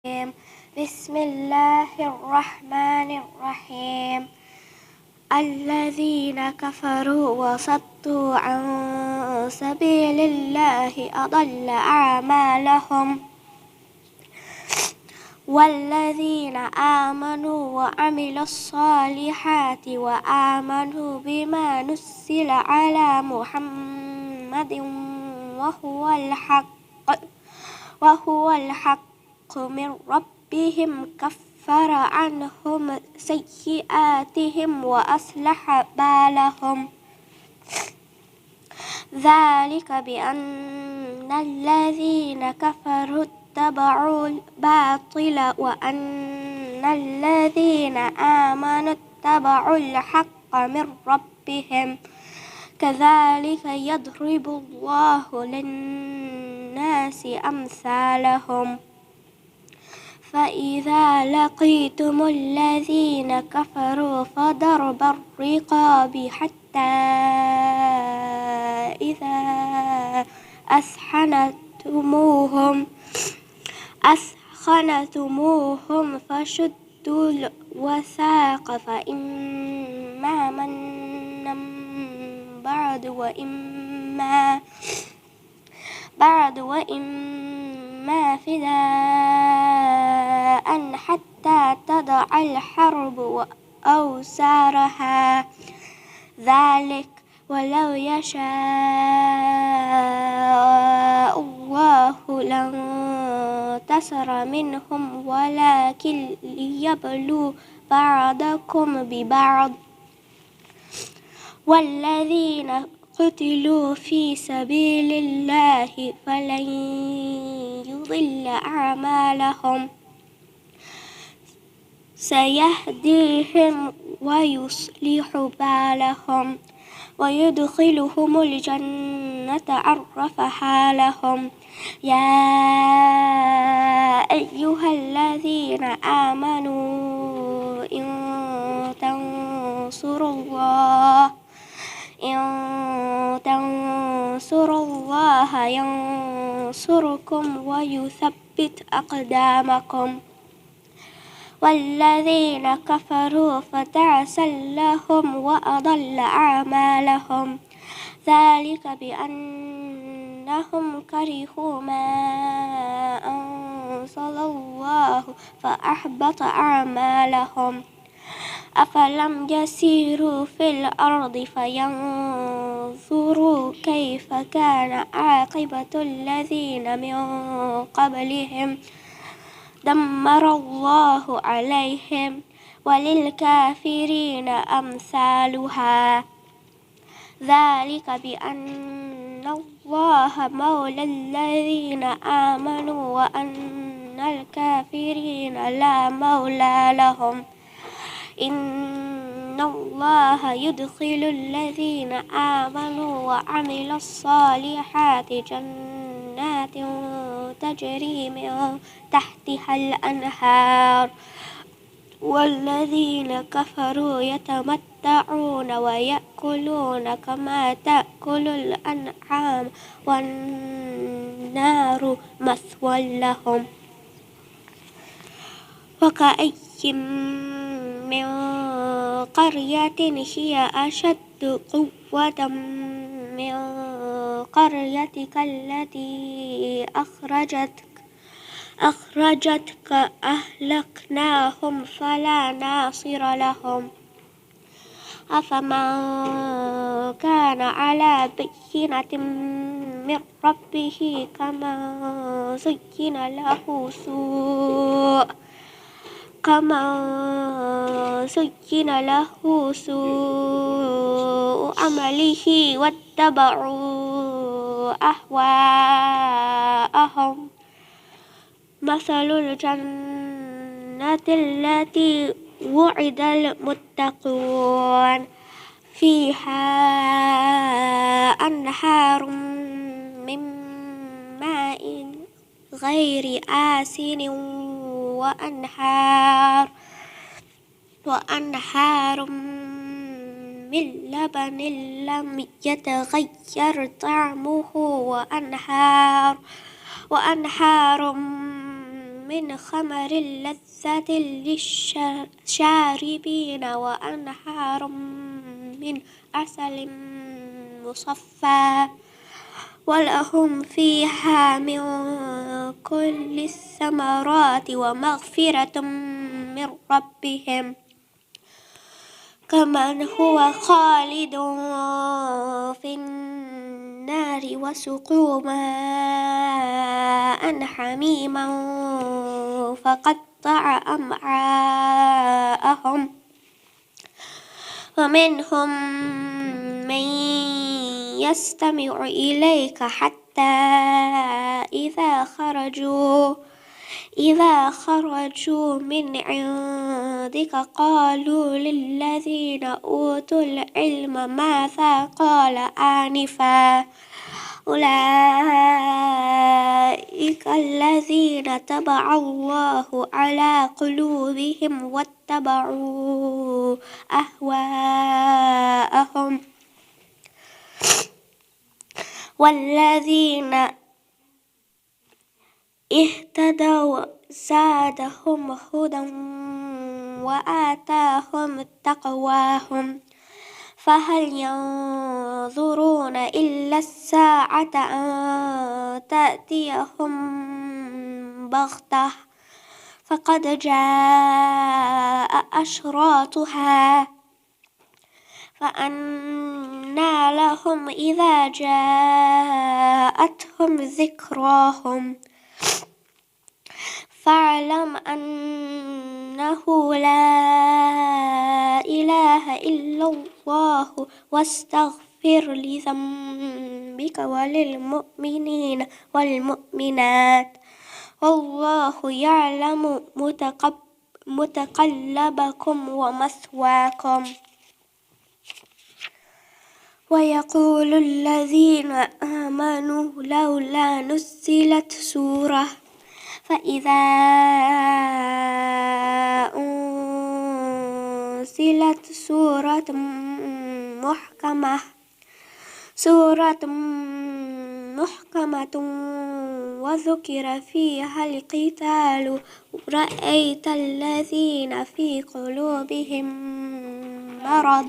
بسم الله الرحمن الرحيم الذين كفروا وصدوا عن سبيل الله أضل أعمالهم والذين آمنوا وعملوا الصالحات وآمنوا بما نزل على محمد وهو الحق من ربهم كفر عنهم سيئاتهم وأصلح بالهم ذلك بأن الذين كفروا اتبعوا الباطل وأن الذين آمنوا اتبعوا الحق من ربهم كذلك يضرب الله للناس أمثالهم فإذا لقيتم الذين كفروا فضرب الرقاب حتى إذا أثخنتموهم فشدوا الوثاق فإما منا بعد وإما فداء حتى تضع الحرب أوزارها ذلك ولو يشاء الله لانتصر منهم ولكن ليبلو بعضكم ببعض والذين قتلوا في سبيل الله فلن يضل أعمالهم سيهديهم ويصلح بالهم ويدخلهم الجنة عرفها لهم يا أيها الذين آمنوا إن تنصروا الله ينصركم ويثبت أقدامكم والذين كفروا فتعسا لهم وأضل أعمالهم ذلك بأنهم كرهوا ما أنزل الله فأحبط أعمالهم أفلم يسيروا في الأرض فينظروا كيف كان عاقبة الذين من قبلهم دمر الله عليهم وللكافرين أمثالها ذلك بأن الله مولى الذين آمنوا وأن الكافرين لا مولى لهم إن الله يدخل الذين آمنوا وعملوا الصالحات جنات تجري من تحتها الأنهار والذين كفروا يتمتعون ويأكلون كما تأكل الأنعام والنار مثوى لهم وكأي من قرية هي أشد قوة من قريتك التي أخرجتك أهلكناهم فلا ناصر لهم أفمن كان على بينة من ربه كمن زين له سوء عمله واتبعوا أهواءهم مثل الجنة التي وعد المتقون فيها أنهار من ماء غير آسن وأنهار من لبن لم يتغير طعمه وأنهار من خمر لذة للشاربين وأنهار من عسل مصفى ولهم فيها من كل الثمرات ومغفرة من ربهم كمن هو خالد في النار وسقوا ماء حميما فقطع أمعاءهم ومنهم من يستمع إليك حتى إذا خرجوا من عندك قالوا للذين أوتوا العلم ماذا قال آنفا أولئك الذين طبع الله على قلوبهم واتبعوا أهواءهم والذين اهتدوا زادهم هدى وآتاهم تقواهم فهل ينظرون إلا الساعة أن تأتيهم بغتة فقد جاء أشراطها فأنى لهم إذا جاءتهم ذكراهم فاعلم أنه لا إله إلا الله واستغفر لذنبك وللمؤمنين والمؤمنات والله يعلم متقلبكم ومثواكم ويقول الذين آمنوا لولا نزلت سورة فإذا أنزلت سورة محكمة وذكر فيها القتال رأيت الذين في قلوبهم مرض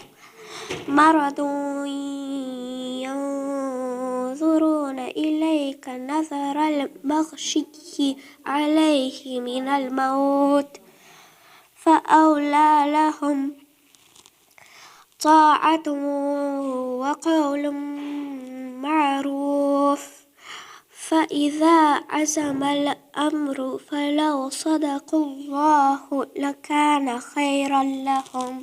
ينظرون إليك نظر المغشي عليه من الموت فأولى لهم طاعة وقول معروف فإذا عزم الأمر فلو صدقوا الله لكان خيرا لهم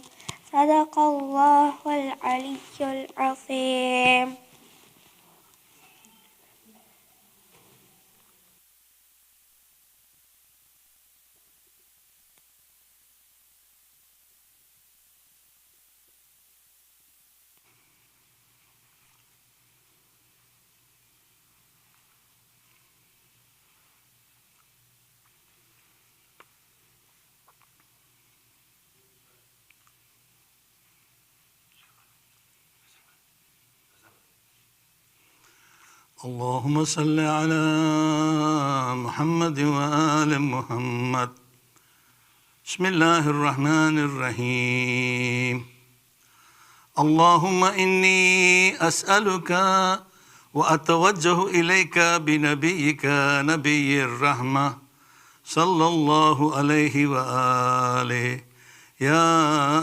صدق الله العلي العظيم. اللهم صل على محمد وآل محمد. بسم الله الرحمن الرحيم. اللهم إني أسألك وأتوجه إليك بنبيك نبي الرحمة صلى الله عليه وآله يا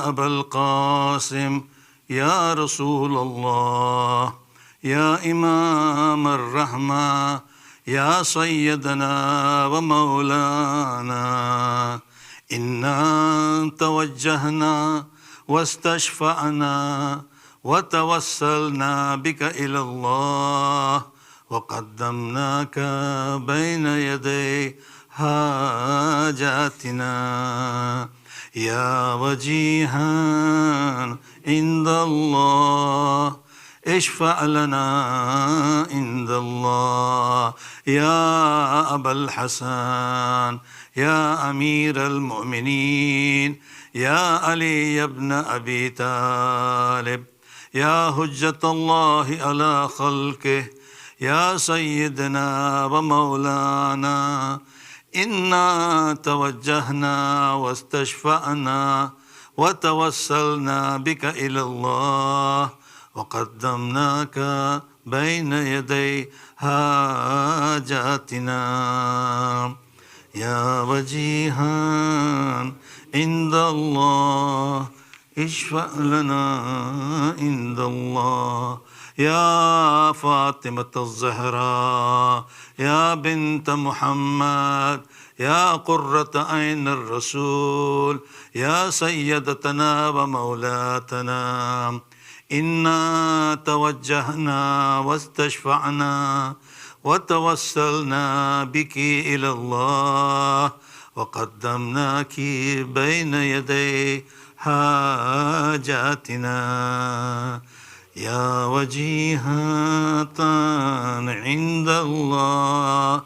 أبا القاسم يا رسول الله يا إمام الرحمة يا سيدنا ومولانا إنا توجهنا واستشفعنا وتوسلنا بك إلى الله وقدمناك بين يدي حاجاتنا يا وجيها عند الله اشفع لنا عند الله يا أبا الحسن يا أمير المؤمنين يا علي بن أبي طالب يا حجة الله على خلقه يا سيدنا ومولانا إنا توجهنا واستشفعنا وتوسلنا بك إلى الله وقدمناك بين يدي حاجاتنا يا وجيها عند الله اشفع لنا عند الله يا فاطمة الزهراء يا بنت محمد يا قرة عين الرسول يا سيدتنا ومولاتنا إنا توجهنا واستشفعنا وتوسلنا بك إلى الله وقدمناك بين يدي حاجاتنا يا وجيهة عند الله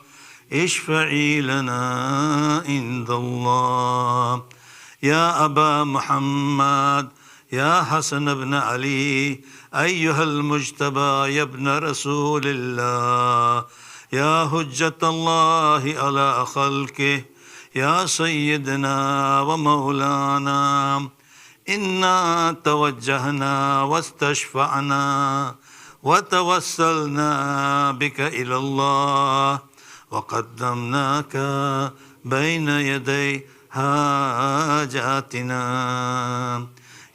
اشفعي لنا عند الله يا أبا محمد يا حسن بن علي أيها المجتبى يا ابن رسول الله يا حجة الله على خلقه يا سيدنا ومولانا إنا توجهنا واستشفعنا وتوسلنا بك إلى الله وقدمناك بين يدي حاجاتنا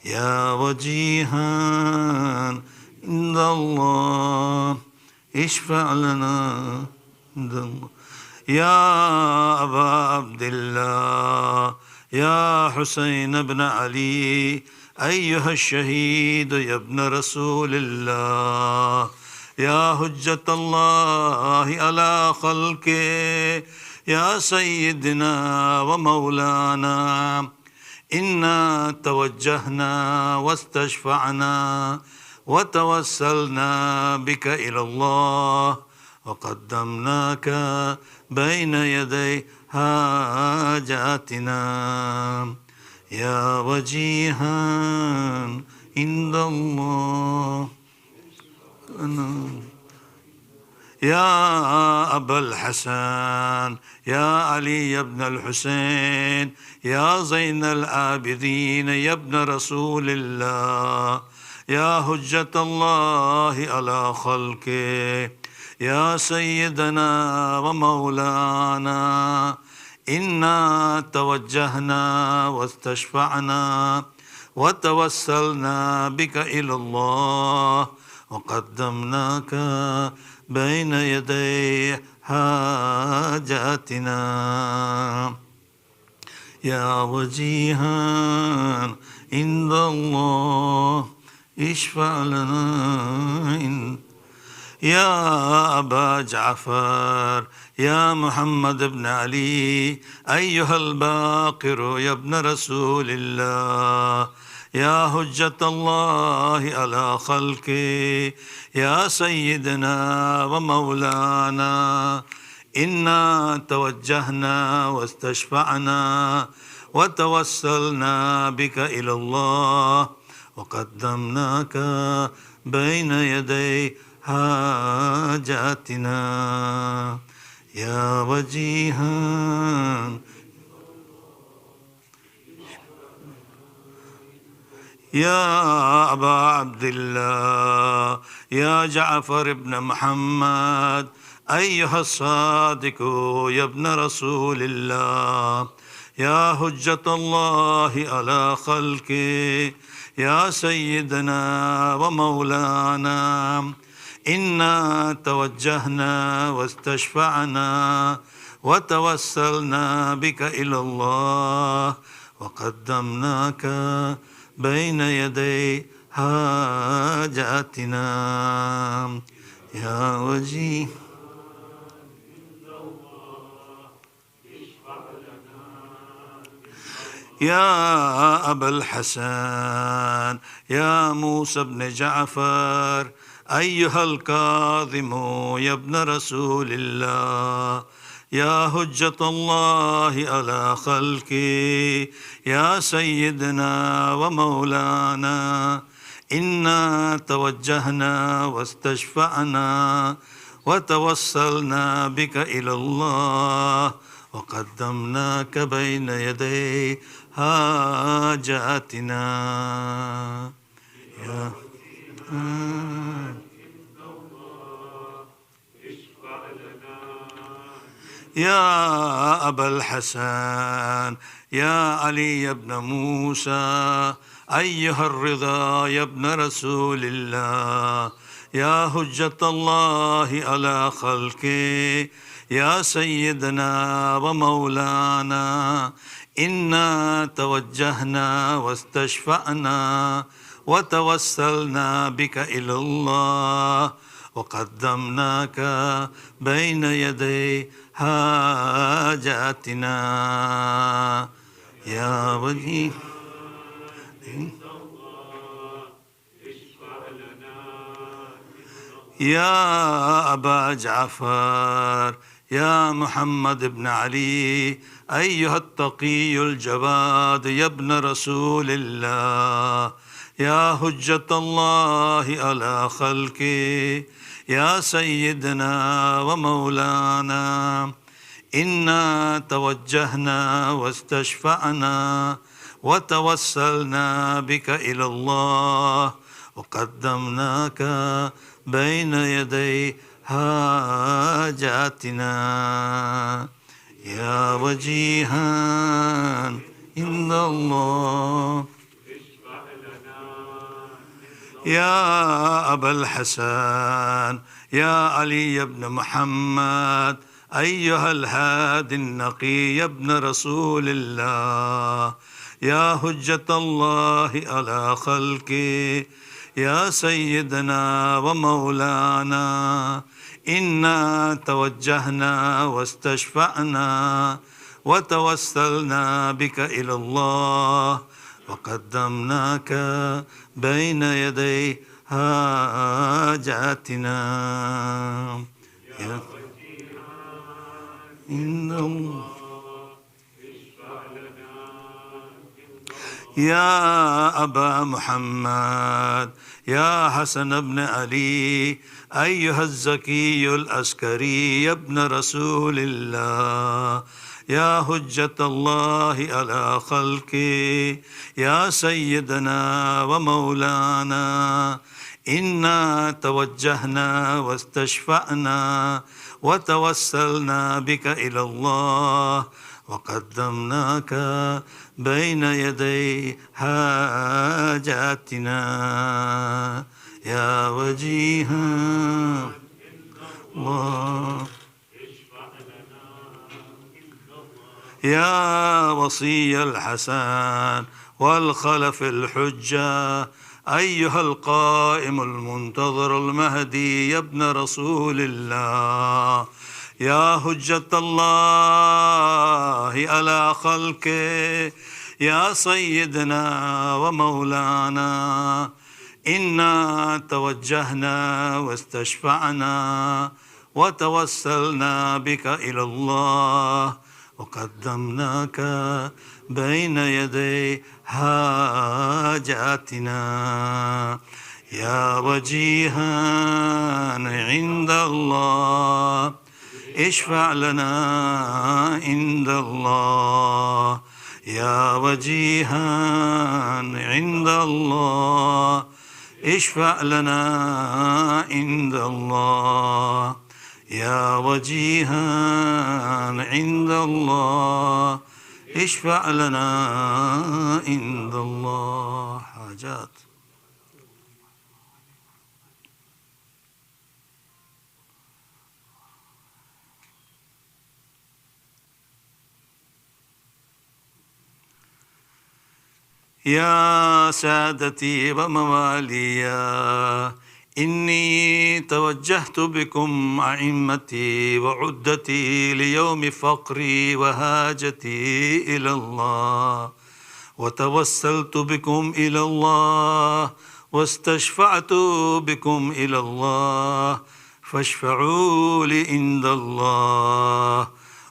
يا وجيها عند الله اشفع لنا عند الله يا أبا عبد الله يا حسين بن علي أيها الشهيد يا ابن رسول الله يا حجة الله على خلقه يا سيدنا ومولانا إنا توجهنا واستشفعنا وتوسلنا بك إلى الله وقدمناك بين يدي حاجاتنا يا وجيها عند الله يا أبا الحسن يا علي بن الحسين يا زين العابدين يا ابن رسول الله يا حجة الله على خلقه يا سيدنا ومولانا إنا توجهنا واستشفعنا وتوسلنا بك إلى الله وقدمناك بين يدي حاجاتنا يا وجيها عند الله اشفع لنا يا أبا جعفر يا محمد بن علي أيها الباقر يا ابن رسول الله يا حجة الله على خلقه يا سيدنا ومولانا إنا توجهنا واستشفعنا وتوسلنا بك إلى الله وقدمناك بين يدي حاجاتنا يا وجيها يا أبا عبد الله يا جعفر بن محمد أيها الصادق يا ابن رسول الله يا حجة الله على خلقه يا سيدنا ومولانا إنا توجهنا واستشفعنا وتوسلنا بك إلى الله وقدمناك بين يدي حاجاتنا يا وجيه يا أبا الحسن يا موسى بن جعفر أيها الكاظم يا ابن رسول الله يا حجة الله على خلقه يا سيدنا ومولانا إنا توجهنا واستشفعنا وتوسلنا بك إلى الله وقدمناك بين يدي حاجاتنا يا أبا الحسن يا علي بن موسى أيها الرضا يا ابن رسول الله يا حجة الله على خلقه يا سيدنا ومولانا إنا توجهنا واستشفعنا وتوسلنا بك إلى الله وقدمناك بين يدي حاجاتنا يا وجيه يا أبا جعفر يا محمد بن علي أيها التقي الجواد يا ابن رسول الله يا حجة الله على خلقه يا سيدنا ومولانا إنا توجهنا واستشفعنا وتوسلنا بك إلى الله وقدمناك بين يدي حاجاتنا يا وجيها عند الله يا أبا الحسن يا علي بن محمد أيها الهادي النقي يا ابن رسول الله يا حجة الله على خلقه يا سيدنا ومولانا إنا توجهنا واستشفعنا وتوسلنا بك إلى الله وقدمناك بين يدي حاجاتنا إن الله يا أبا محمد يا حسن بن علي أيها الزكي العسكري يا ابن رسول الله يا حجة الله على خلقه يا سيدنا ومولانا إنا توجهنا واستشفعنا وتوسلنا بك إلى الله وقدمناك بين يدي حاجاتنا يا وجيها الله يا وصي الحسن والخلف الحجة أيها القائم المنتظر المهدي يا ابن رسول الله يا حجة الله على خلقه يا سيدنا ومولانا إنا توجهنا واستشفعنا وتوسلنا بك إلى الله وقدمناك بين يدي حاجاتنا يا وجيها عند الله اشفع لنا عند الله يا وجيها عند الله اشفع لنا عند الله يا وجيها عند الله اشفع لنا عند الله حاجات يا سادتي ومواليا إني توجهت بكم أئمتي وعدتي ليوم فقري وهاجتي إلى الله وتوسلت بكم إلى الله واستشفعت بكم إلى الله فاشفعوا لي عند الله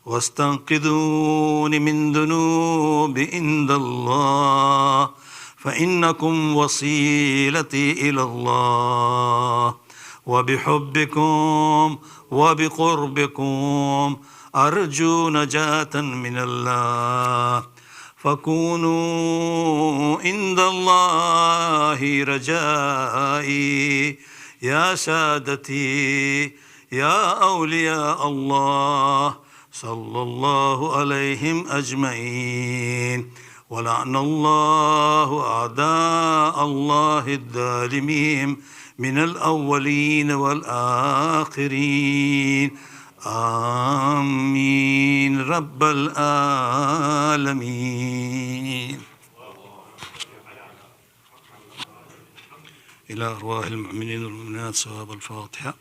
واستنقذوني من ذنوب عند الله فإنكم وسيلتي إلى الله وبحبكم وبقربكم أرجو نجاة من الله فكونوا عند الله رجائي يا سادتي يا أولياء الله صلى الله عليهم أجمعين ولعن الله أعداء الله الظالمين من الأولين والآخرين آمين رب العالمين. إلى أرواح المؤمنين والمؤمنات صواب الفاتحة.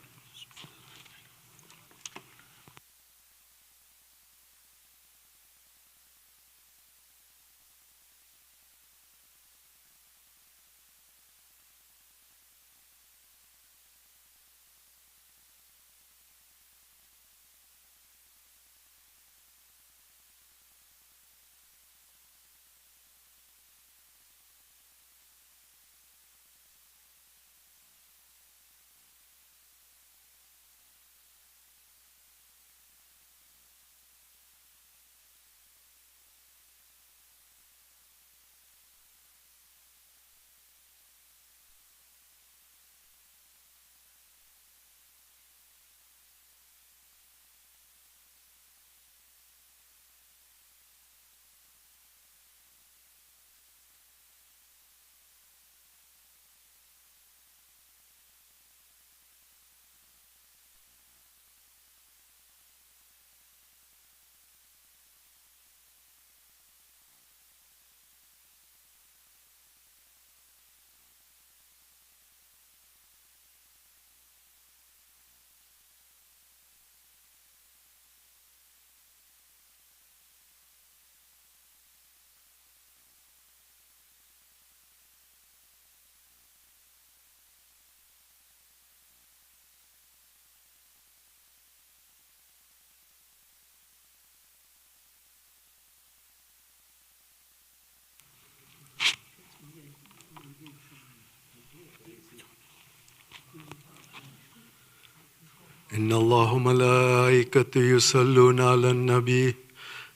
إن الله وملائكته يصلون على النبي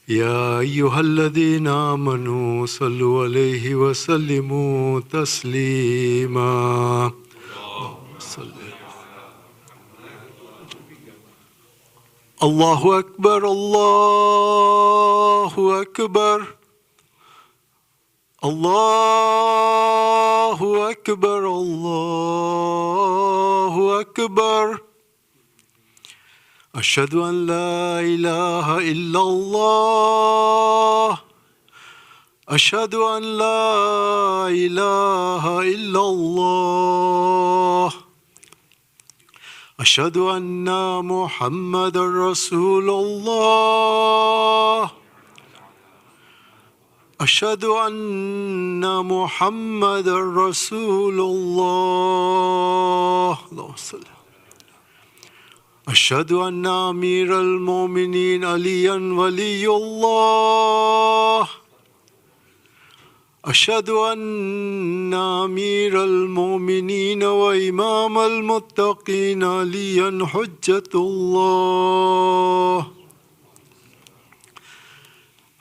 يا أيها الذين آمنوا صلوا عليه وسلموا تسليما. الله أكبر الله أكبر الله أكبر الله أكبر أشهد أن لا إله إلا الله أشهد أن لا إله إلا الله أشهد أن محمد رسول الله أشهد أن محمد رسول الله. اللهم صل. أشهد أن أمير المؤمنين عليا ولي الله أشهد أن أمير المؤمنين وإمام المتقين عليا حجة الله.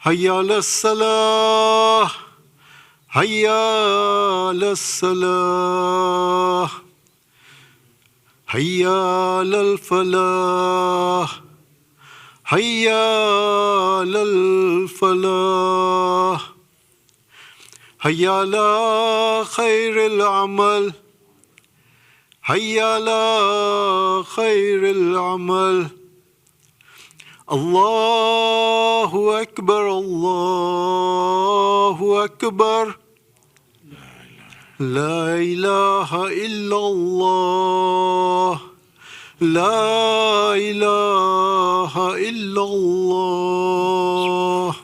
حي على الصلاة حي على الصلاة حي على الفلاح حي على الفلاح حي على خير العمل حي على خير العمل. الله أكبر الله أكبر لا إله إلا الله لا إله إلا الله.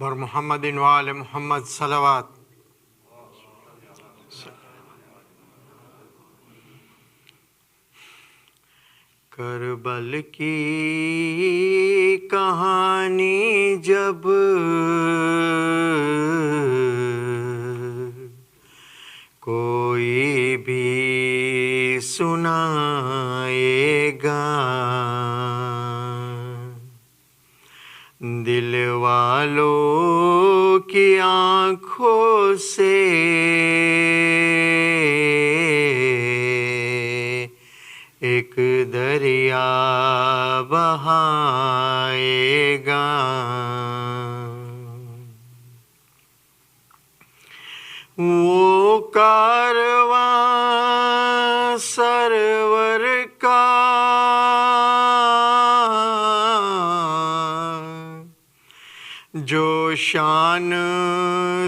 بر محمد وآل محمد صلوات. کربل کی کہانی جب کوئی بھی سنائے گا، دل والوں کی آنکھوں سے ایک دریا بہائے گا. وہ کارواں سرور کا جو شان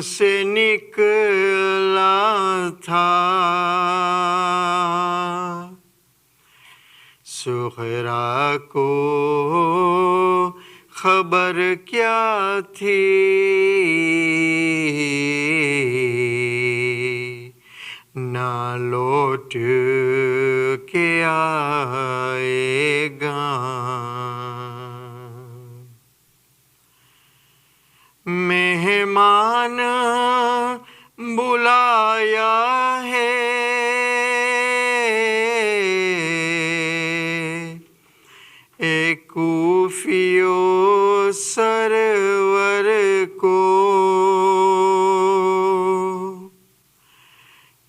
سے نکلا تھا، سغرا کو خبر کیا تھی، نہ لوٹ کے آئے گا. مہمان بلایا ہے ایک کوفیو سرور کو،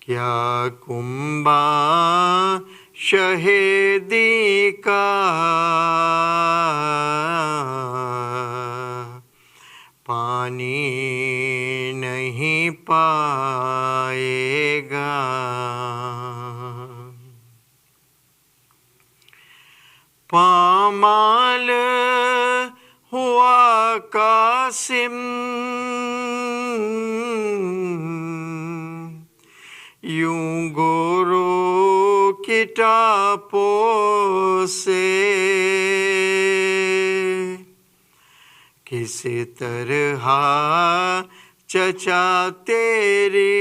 کیا کنبہ شہیدی کا پانی نہیں پائے گا. پامال ہوا قاسم یوں گورو کی ٹاپوں سے، کس طرح چچا تیری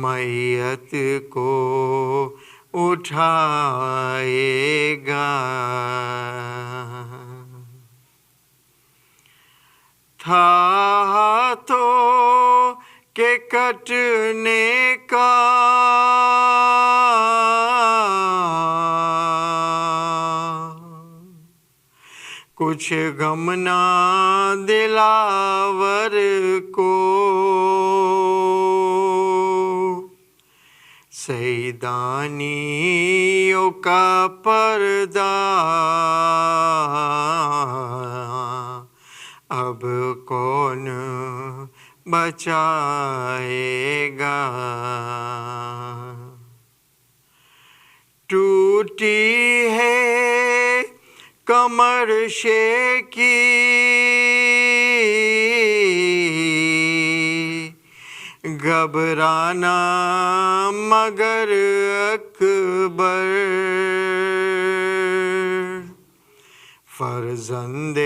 میت کو اٹھائے گا. تھا تو کہ کٹنے کا کچھ غم نہ دلاور کو، سیدانیوں کا پردہ اب کون بچائے گا. ٹوٹی ہے کمر شیکی گھبرانا مگر اکبر، فرزند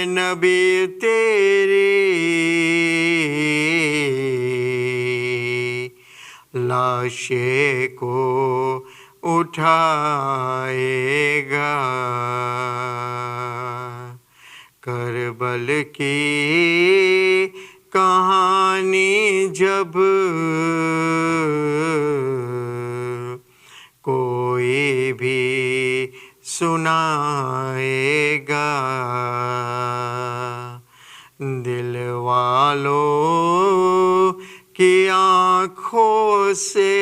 نبی تیری لاشے کو اٹھائے گا. کربل کی کہانی جب کوئی بھی سنائے گا، دل والوں کی آنکھوں سے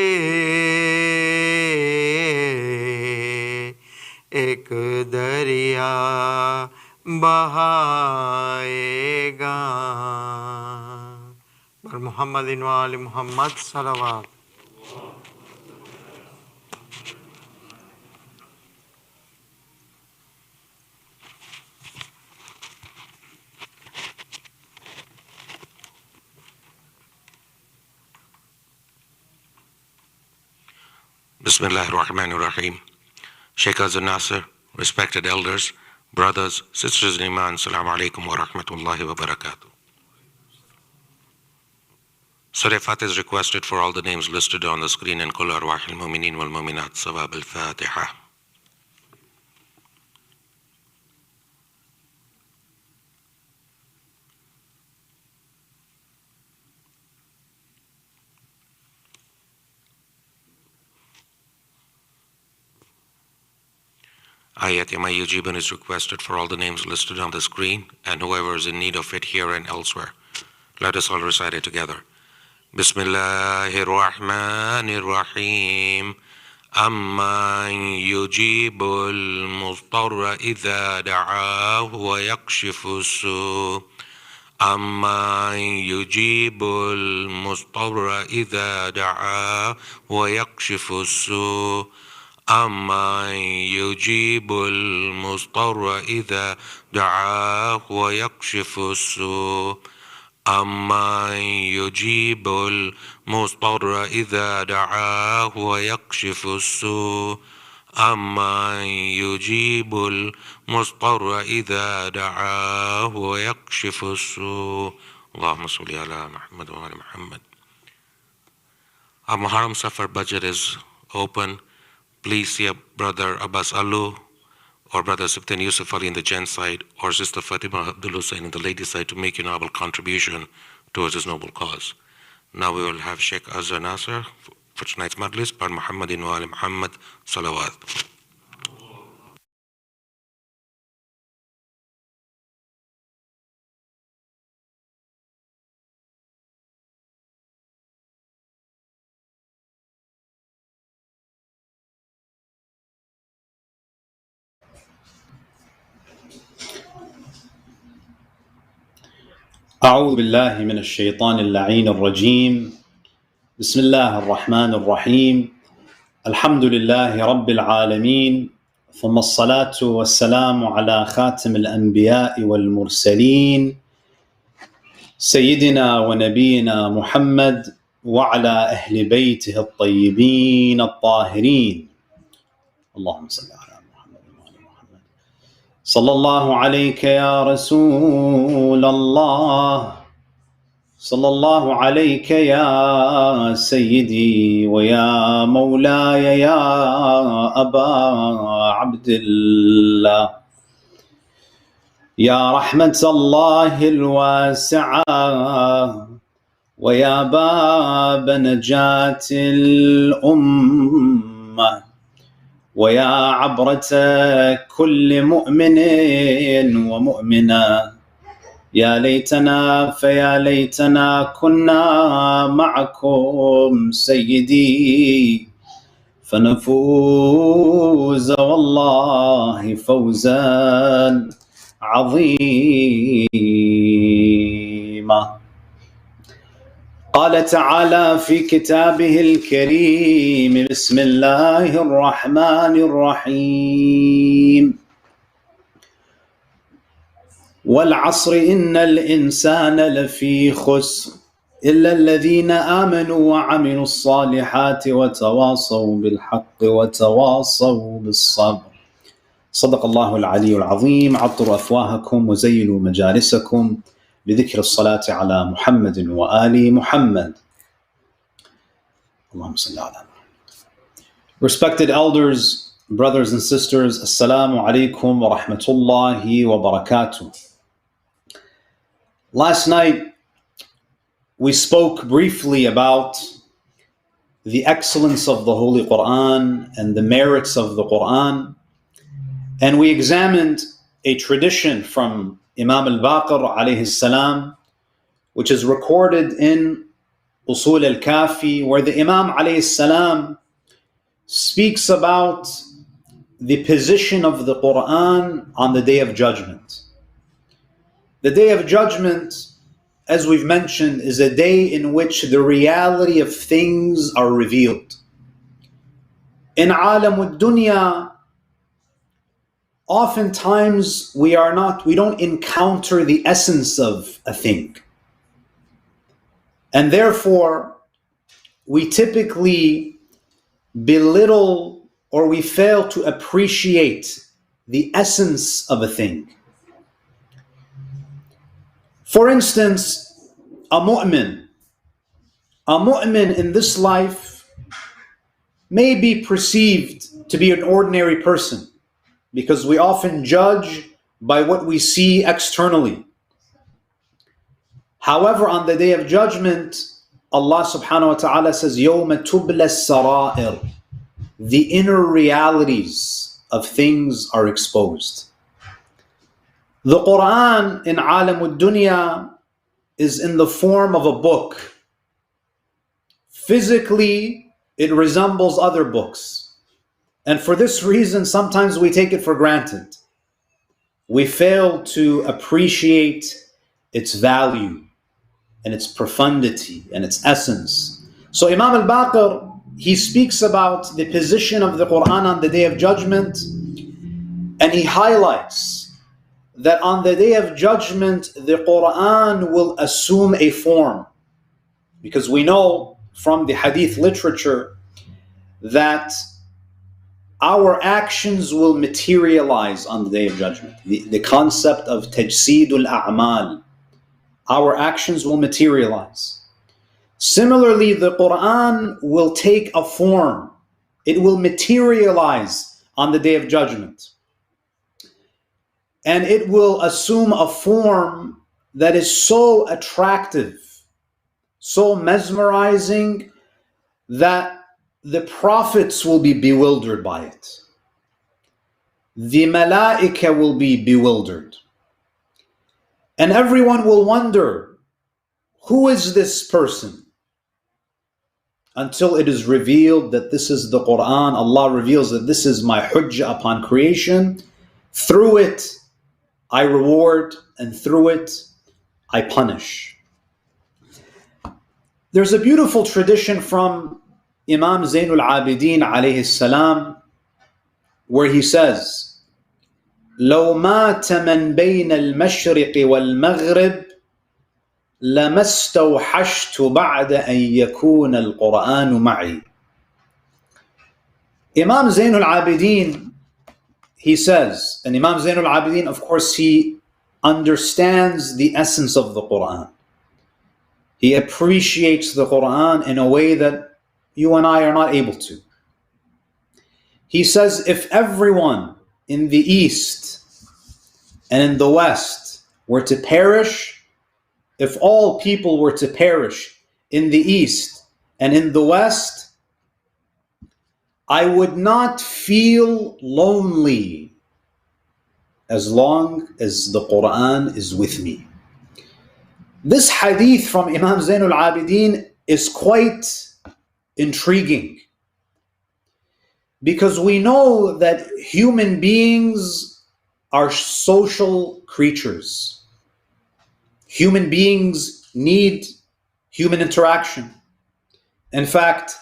ایک دریا بہائے گا. بر محمد وآل محمد صلوات. Bismillah ar-Rahman ar-Rahim. Sheikh Azhar Nasser, respected elders, Brothers, sisters in Iman, Assalamu alaikum wa rahmatullahi wa barakatuh. Surah Fatiha is requested for all the names listed on the screen and Kul Arwah al-Mu'mineen wal-Mu'minat Sawab al-Fatiha. Ayat Yama Yujibun is requested for all the names listed on the screen and whoever is in need of it here and elsewhere. Let us all recite it together. Bismillahir Rahmanir Rahim. أَمَّنْ يُجِيبُ الْمُضْطَرَّ إِذَا دَعَاهُ وَيَكْشِفُ السُّوءَ أَمَّنْ يُجِيبُ الْمُضْطَرَّ إِذَا دَعَاهُ وَيَكْشِفُ السُّوءَ أَمَّنْ يُجِيبُ الْمُضْطَرَّ إِذَا دَعَاهُ وَيَكْشِفُ السُّوءَ أَمَّنْ يُجِيبُ الْمُضْطَرَّ إِذَا دَعَاهُ وَيَكْشِفُ السُّوءَ أَمَّنْ يُجِيبُ الْمُضْطَرَّ إِذَا دَعَاهُ وَيَكْشِفُ السُّوءَ اللهم صل على محمد وعلى محمد. Our Muharram Safar budget is open. Please see a brother Abbas Allu or brother Sibtin Yusuf Ali in the gents side or sister Fatima Abdul Hussein in the ladies side to make your noble contribution towards this noble cause. Now we will have Sheikh Azhar Nasser for tonight's majlis by Muhammadin wa ali Muhammad salawat. أعوذ بالله من الشيطان اللعين الرجيم. بسم الله الرحمن الرحيم. الحمد لله رب العالمين، ثم الصلاة والسلام على خاتم الأنبياء والمرسلين سيدنا ونبينا محمد وعلى أهل بيته الطيبين الطاهرين. اللهم صل على محمد وعلى محمد. صلى الله عليك يا رسول الله، صلى الله عليك يا سيدي ويا مولاي يا أبا عبد الله، يا رحمة الله الواسعة ويا باب نجاة الأمة ويا عبرة كل مؤمن ومؤمنة. يا ليتنا فيا ليتنا كنا معكم سيدي فنفوز والله فوزا عظيما. قال تعالى في كتابه الكريم: بسم الله الرحمن الرحيم: والعصر إن الإنسان لفي خسر إلا الذين آمنوا وعملوا الصالحات وتواصوا بالحق وتواصوا بالصبر. صدق الله العلي العظيم. عطروا أفواهكم وزينوا مجالسكم بذكر الصلاة على محمد وآل محمد. اللهم صل على محمد. Respected elders, brothers and sisters, Assalamu alaikum wa rahmatullahi wa barakatuh. Last night, we spoke briefly about the excellence of the Holy Quran and the merits of the Quran, and we examined a tradition from Imam al-Baqir alayhi salam, which is recorded in Usul al-Kafi, where the Imam alayhi salam speaks about the position of the Quran on the Day of Judgment. The Day of Judgment, as we've mentioned, is a day in which the reality of things are revealed. In Alam al-Dunya, oftentimes we don't encounter the essence of a thing. And therefore, we typically belittle or we fail to appreciate the essence of a thing. For instance, a mu'min in this life may be perceived to be an ordinary person because we often judge by what we see externally. However, on the Day of Judgment, Allah subhanahu wa ta'ala says, يَوْمَ تُبْلَى السَّرَائِرُ. The inner realities of things are exposed. The Quran in Alam al-Dunya is in the form of a book. Physically, it resembles other books. And for this reason, sometimes we take it for granted. We fail to appreciate its value and its profundity and its essence. So Imam al-Baqir, he speaks about the position of the Quran on the Day of Judgment, and he highlights that on the Day of Judgment, the Quran will assume a form. Because we know from the hadith literature that our actions will materialize on the Day of Judgment. The concept of tajseedul a'mal. Our actions will materialize. Similarly, the Quran will take a form. It will materialize on the Day of Judgment. And it will assume a form that is so attractive, so mesmerizing, that the prophets will be bewildered by it. The malaika will be bewildered. And everyone will wonder, who is this person? Until it is revealed that this is the Quran. Allah reveals that this is my hujjah upon creation. Through it, I reward, and through it, I punish. There's a beautiful tradition from Imam Zainul Abidin alayhi salam, where he says, لو مات من بين المشرق والمغرب لما استوحشت بعد أن يكون القرآن معي. Imam Zainul Abidin, he says, and Imam Zainul Abidin, of course, he understands the essence of the Quran. He appreciates the Quran in a way that you and I are not able to. He says, if everyone in the East and in the West were to perish, if all people were to perish in the East and in the West, I would not feel lonely as long as the Quran is with me. This hadith from Imam Zainul Abidin is quite intriguing, because we know that human beings are social creatures. Human beings need human interaction. In fact,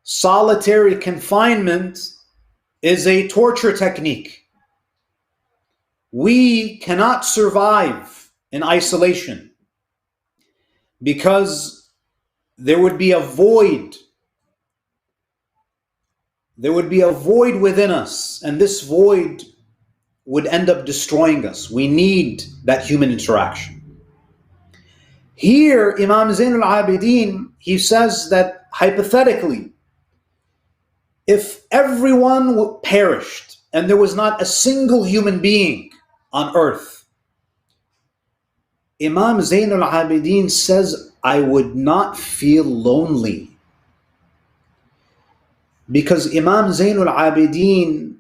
solitary confinement is a torture technique. We cannot survive in isolation because there would be a void. There would be a void within us, and this void would end up destroying us. We need that human interaction. Here, Imam Zainul Abidin, he says that hypothetically, if everyone perished and there was not a single human being on earth, Imam Zainul Abidin says, I would not feel lonely. Because Imam Zainul Abidin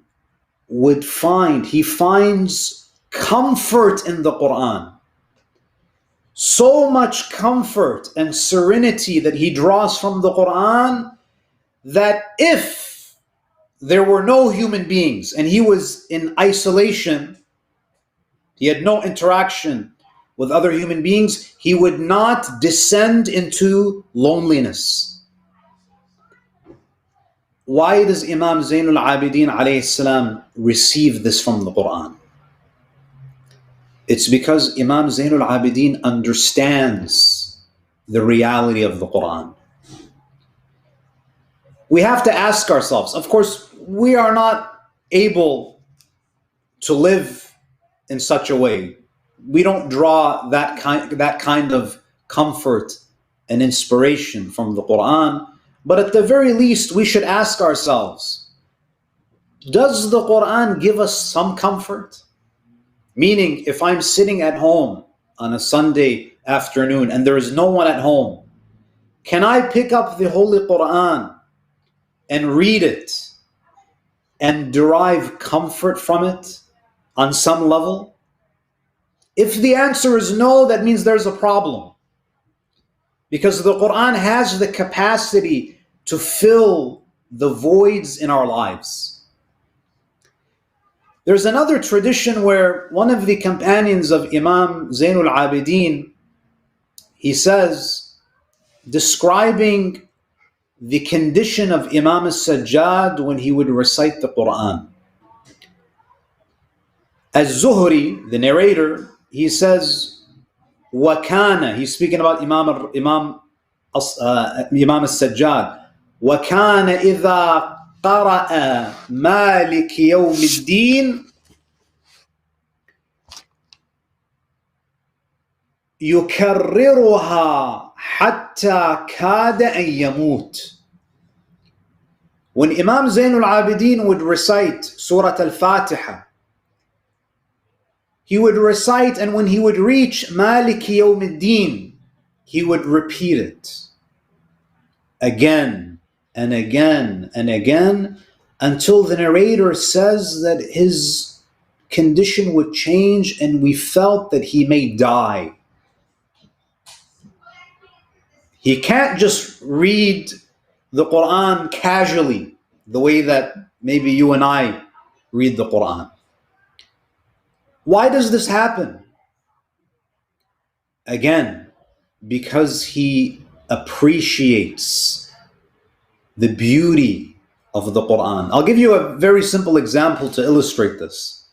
he finds comfort in the Quran. So much comfort and serenity that he draws from the Quran, that if there were no human beings and he was in isolation, he had no interaction with other human beings, he would not descend into loneliness. Why does Imam Zainul Abidin alayhi salam receive this from the Quran? It's because Imam Zainul Abidin understands the reality of the Quran. We have to ask ourselves, of course, we are not able to live in such a way. We don't draw that kind of comfort and inspiration from the Quran, but at the very least we should ask ourselves, does the Quran give us some comfort? Meaning, if I'm sitting at home on a Sunday afternoon and there is no one at home, can I pick up the Holy Quran and read it and derive comfort from it on some level? If the answer is no, that means there's a problem. Because the Quran has the capacity to fill the voids in our lives. There's another tradition where one of the companions of Imam Zainul Abidin, he says, describing the condition of Imam al-Sajjad when he would recite the Quran. Az-Zuhri, the narrator, he says, وَكَانَ, he's speaking about Imam al-Sajjad, وَكَانَ إِذَا قَرَأَ مَالِكِ يَوْمِ الدِّينِ يكررها حتى كاد أن يموت. When Imam Zainul Abidin would recite Surah Al-Fatiha, he would recite, and when he would reach Maliki Yawmiddin, he would repeat it again and again and again until the narrator says that his condition would change and we felt that he may die. He can't just read the Quran casually, the way that maybe you and I read the Quran. Why does this happen? Again, because he appreciates the beauty of the Quran. I'll give you a very simple example to illustrate this.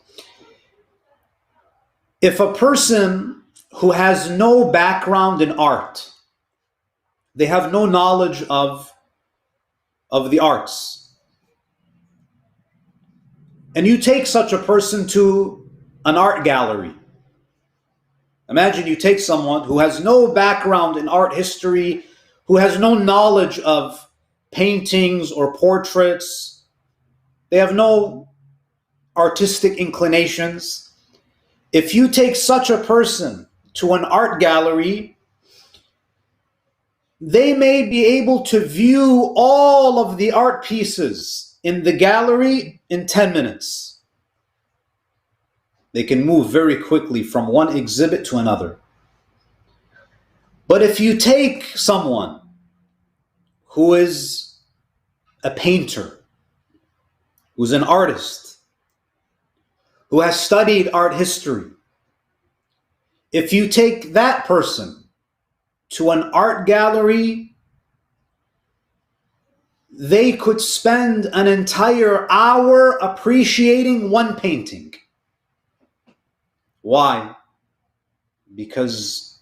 If a person who has no background in art, they have no knowledge of the arts, and you take such a person to an art gallery. Imagine you take someone who has no background in art history, who has no knowledge of paintings or portraits. They have no artistic inclinations. If you take such a person to an art gallery, they may be able to view all of the art pieces in the gallery in 10 minutes. They can move very quickly from one exhibit to another. But if you take someone who is a painter, who's an artist, who has studied art history, if you take that person to an art gallery, they could spend an entire hour appreciating one painting. Why? Because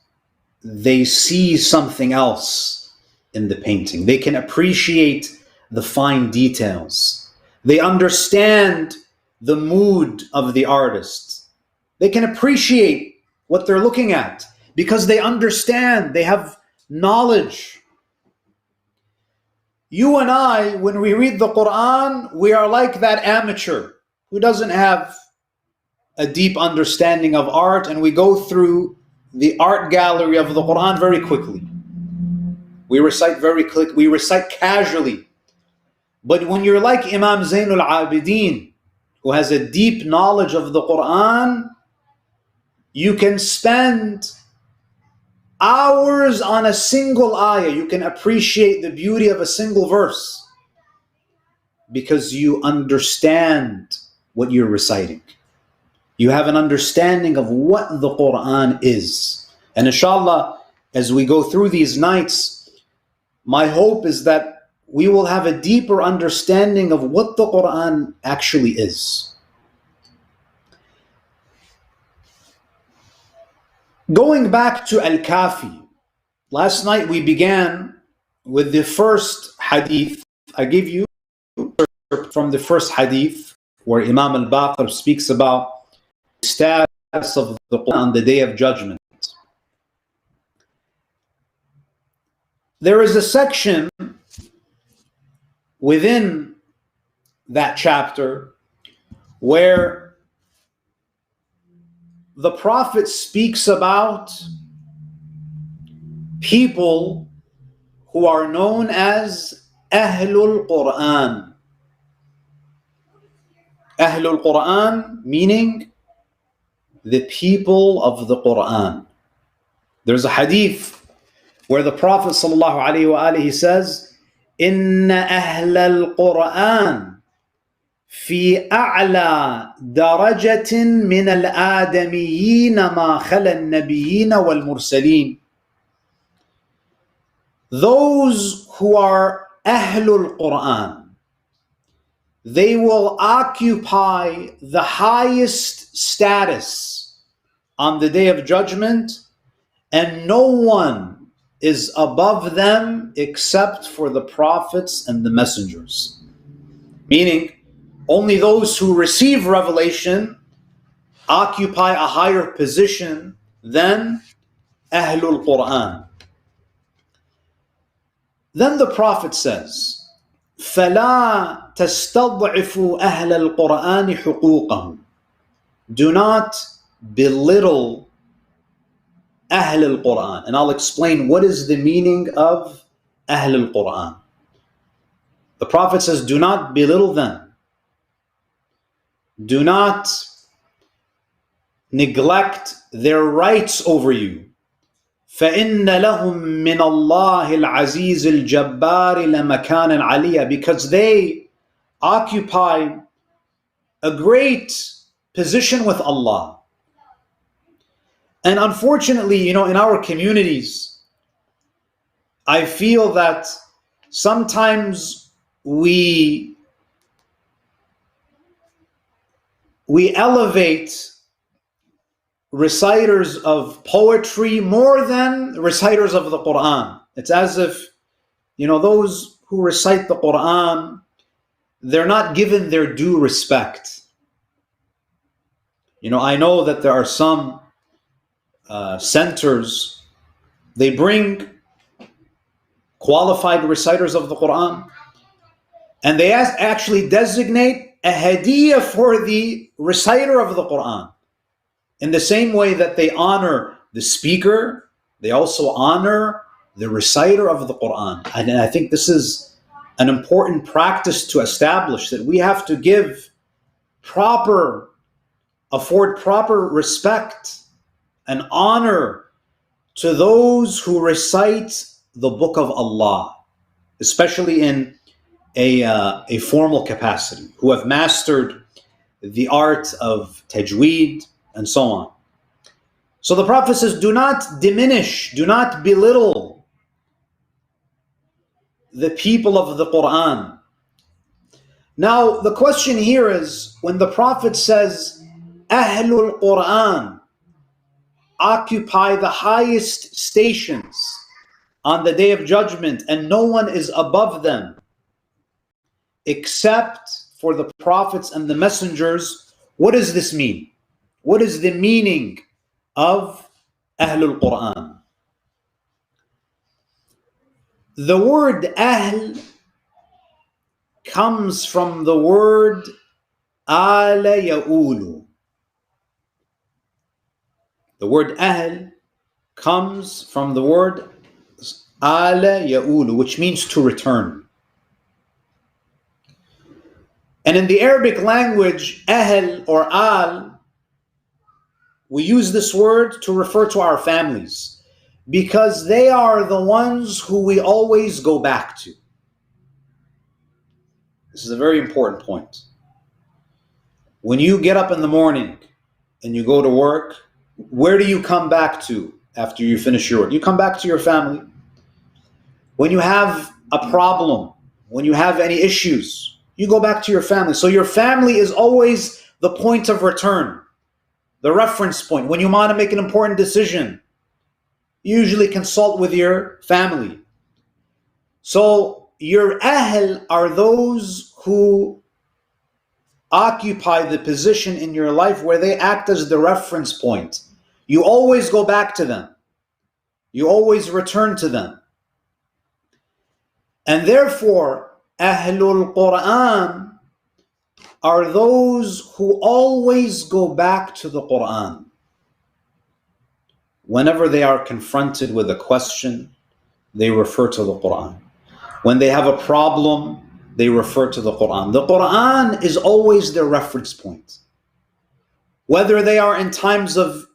they see something else in the painting. They can appreciate the fine details. They understand the mood of the artist. They can appreciate what they're looking at because they understand, they have knowledge. You and I, when we read the Quran, we are like that amateur who doesn't have a deep understanding of art, and we go through the art gallery of the Quran very quickly. We recite very quickly, we recite casually. But when you're like Imam Zainul Abidin, who has a deep knowledge of the Quran, you can spend hours on a single ayah. You can appreciate the beauty of a single verse because you understand what you're reciting. You have an understanding of what the Quran is. And inshallah, as we go through these nights, my hope is that we will have a deeper understanding of what the Quran actually is. Going back to Al-Kafi, last night we began with the first hadith. I gave you from the first hadith where Imam al-Baqir speaks about status of the Quran on the Day of Judgment. There is a section within that chapter where the Prophet speaks about people who are known as Ahlul Quran. Ahlul Quran meaning the people of the Quran. There's a hadith where the Prophet ﷺ says, Inna ahlal Quran fi a'la darajatin min al-adamiyyin ma khala al-nabiyyin wal-mursaleen. Those who are Ahlul Quran, they will occupy the highest status on the Day of Judgment, and no one is above them except for the prophets and the messengers. Meaning, only those who receive revelation occupy a higher position than Ahlul Quran. Then the Prophet says, فَلَا تَسْتَضْعِفُوا أَهْلَ الْقُرْآنِ حُقُوقَهُمْ. Do not belittle Ahl al-Quran. And I'll explain what is the meaning of Ahl al-Quran. The Prophet says, do not belittle them. Do not neglect their rights over you. فَإِنَّ لَهُم مِّنَ اللَّهِ الْعَزِيزِ الْجَبَّارِ لَمَكَانًا عَلِيًّا. Because they occupy a great position with Allah. And unfortunately, in our communities, I feel that sometimes we elevate reciters of poetry more than reciters of the Quran. It's as if, those who recite the Quran, they're not given their due respect. I know that there are some centers, they bring qualified reciters of the Quran, and they actually designate a hadiyah for the reciter of the Quran. In the same way that they honor the speaker, they also honor the reciter of the Quran. And I think this is an important practice to establish, that we have to afford proper respect and honor to those who recite the Book of Allah, especially in a formal capacity, who have mastered the art of tajweed and so on. So the Prophet says, do not diminish, do not belittle the people of the Quran. Now, the question here is, when the Prophet says, Ahlul Quran occupy the highest stations on the Day of Judgment, and no one is above them except for the prophets and the messengers, what does this mean? What is the meaning of Ahlul Quran? The word Ahl comes from the word Ala Ya'ulu. The word Ahl comes from the word Ala Ya'ulu, which means to return. And in the Arabic language, Ahl or Al, we use this word to refer to our families, because they are the ones who we always go back to. This is a very important point. When you get up in the morning and you go to work, where do you come back to after you finish your work? You come back to your family. When you have a problem, when you have any issues, you go back to your family. So your family is always the point of return, the reference point. When you want to make an important decision, you usually consult with your family. So your Ahl are those who occupy the position in your life where they act as the reference point. You always go back to them. You always return to them. And therefore, Ahlul Quran are those who always go back to the Quran. Whenever they are confronted with a question, they refer to the Quran. When they have a problem, they refer to the Quran. The Quran is always their reference point. Whether they are in times of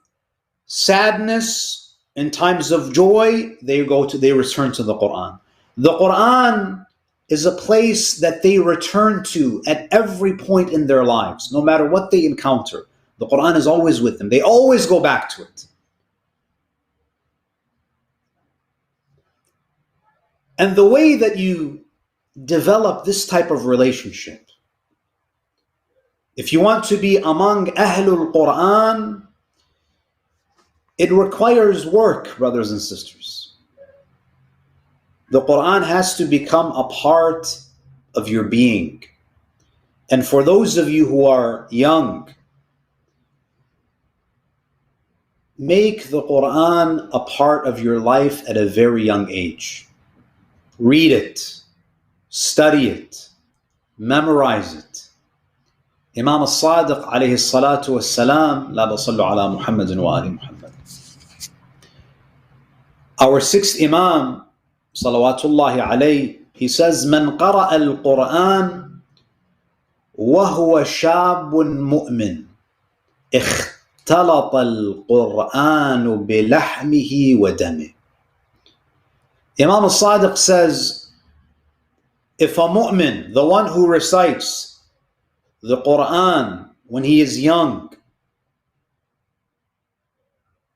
sadness, in times of joy, they return to the Quran. The Quran is a place that they return to at every point in their lives, no matter what they encounter. The Quran is always with them. They always go back to it. And the way that you develop this type of relationship, if you want to be among Ahlul Quran, it requires work, brothers and sisters. The Quran has to become a part of your being. And for those of you who are young, make the Quran a part of your life at a very young age. Read it, study it, memorize it. Imam al-Sadiq alayhi salatu was-salam, la basallu ala Muhammadin wa ali Muhammad. Our sixth Imam, salawatullahi alayhi, he says, Man qara'a al-Quran wa huwa shabun mu'min, اختلط القرآن بلحمه ودمه. Imam al-Sadiq says, if a mu'min, the one who recites the Quran when he is young,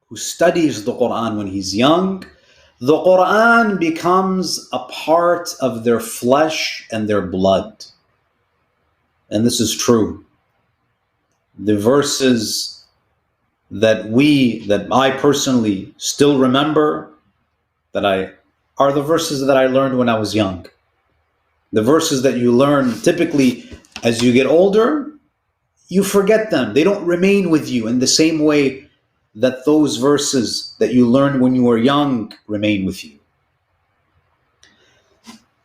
who studies the Quran when he's young, the Quran becomes a part of their flesh and their blood. And this is true. The verses that I personally still remember, are the verses that I learned when I was young. The verses that you learn typically as you get older, you forget them. They don't remain with you in the same way that those verses that you learned when you were young remain with you.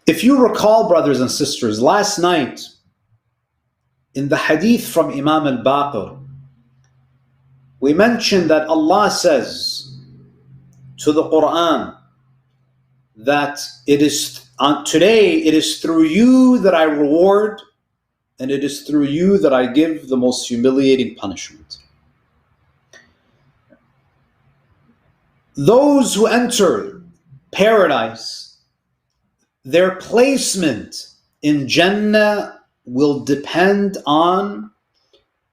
If you recall, brothers and sisters, last night in the hadith from Imam al-Baqir, we mentioned that Allah says to the Quran that today it is through you that I reward, and it is through you that I give the most humiliating punishment. Those who enter paradise, their placement in Jannah will depend on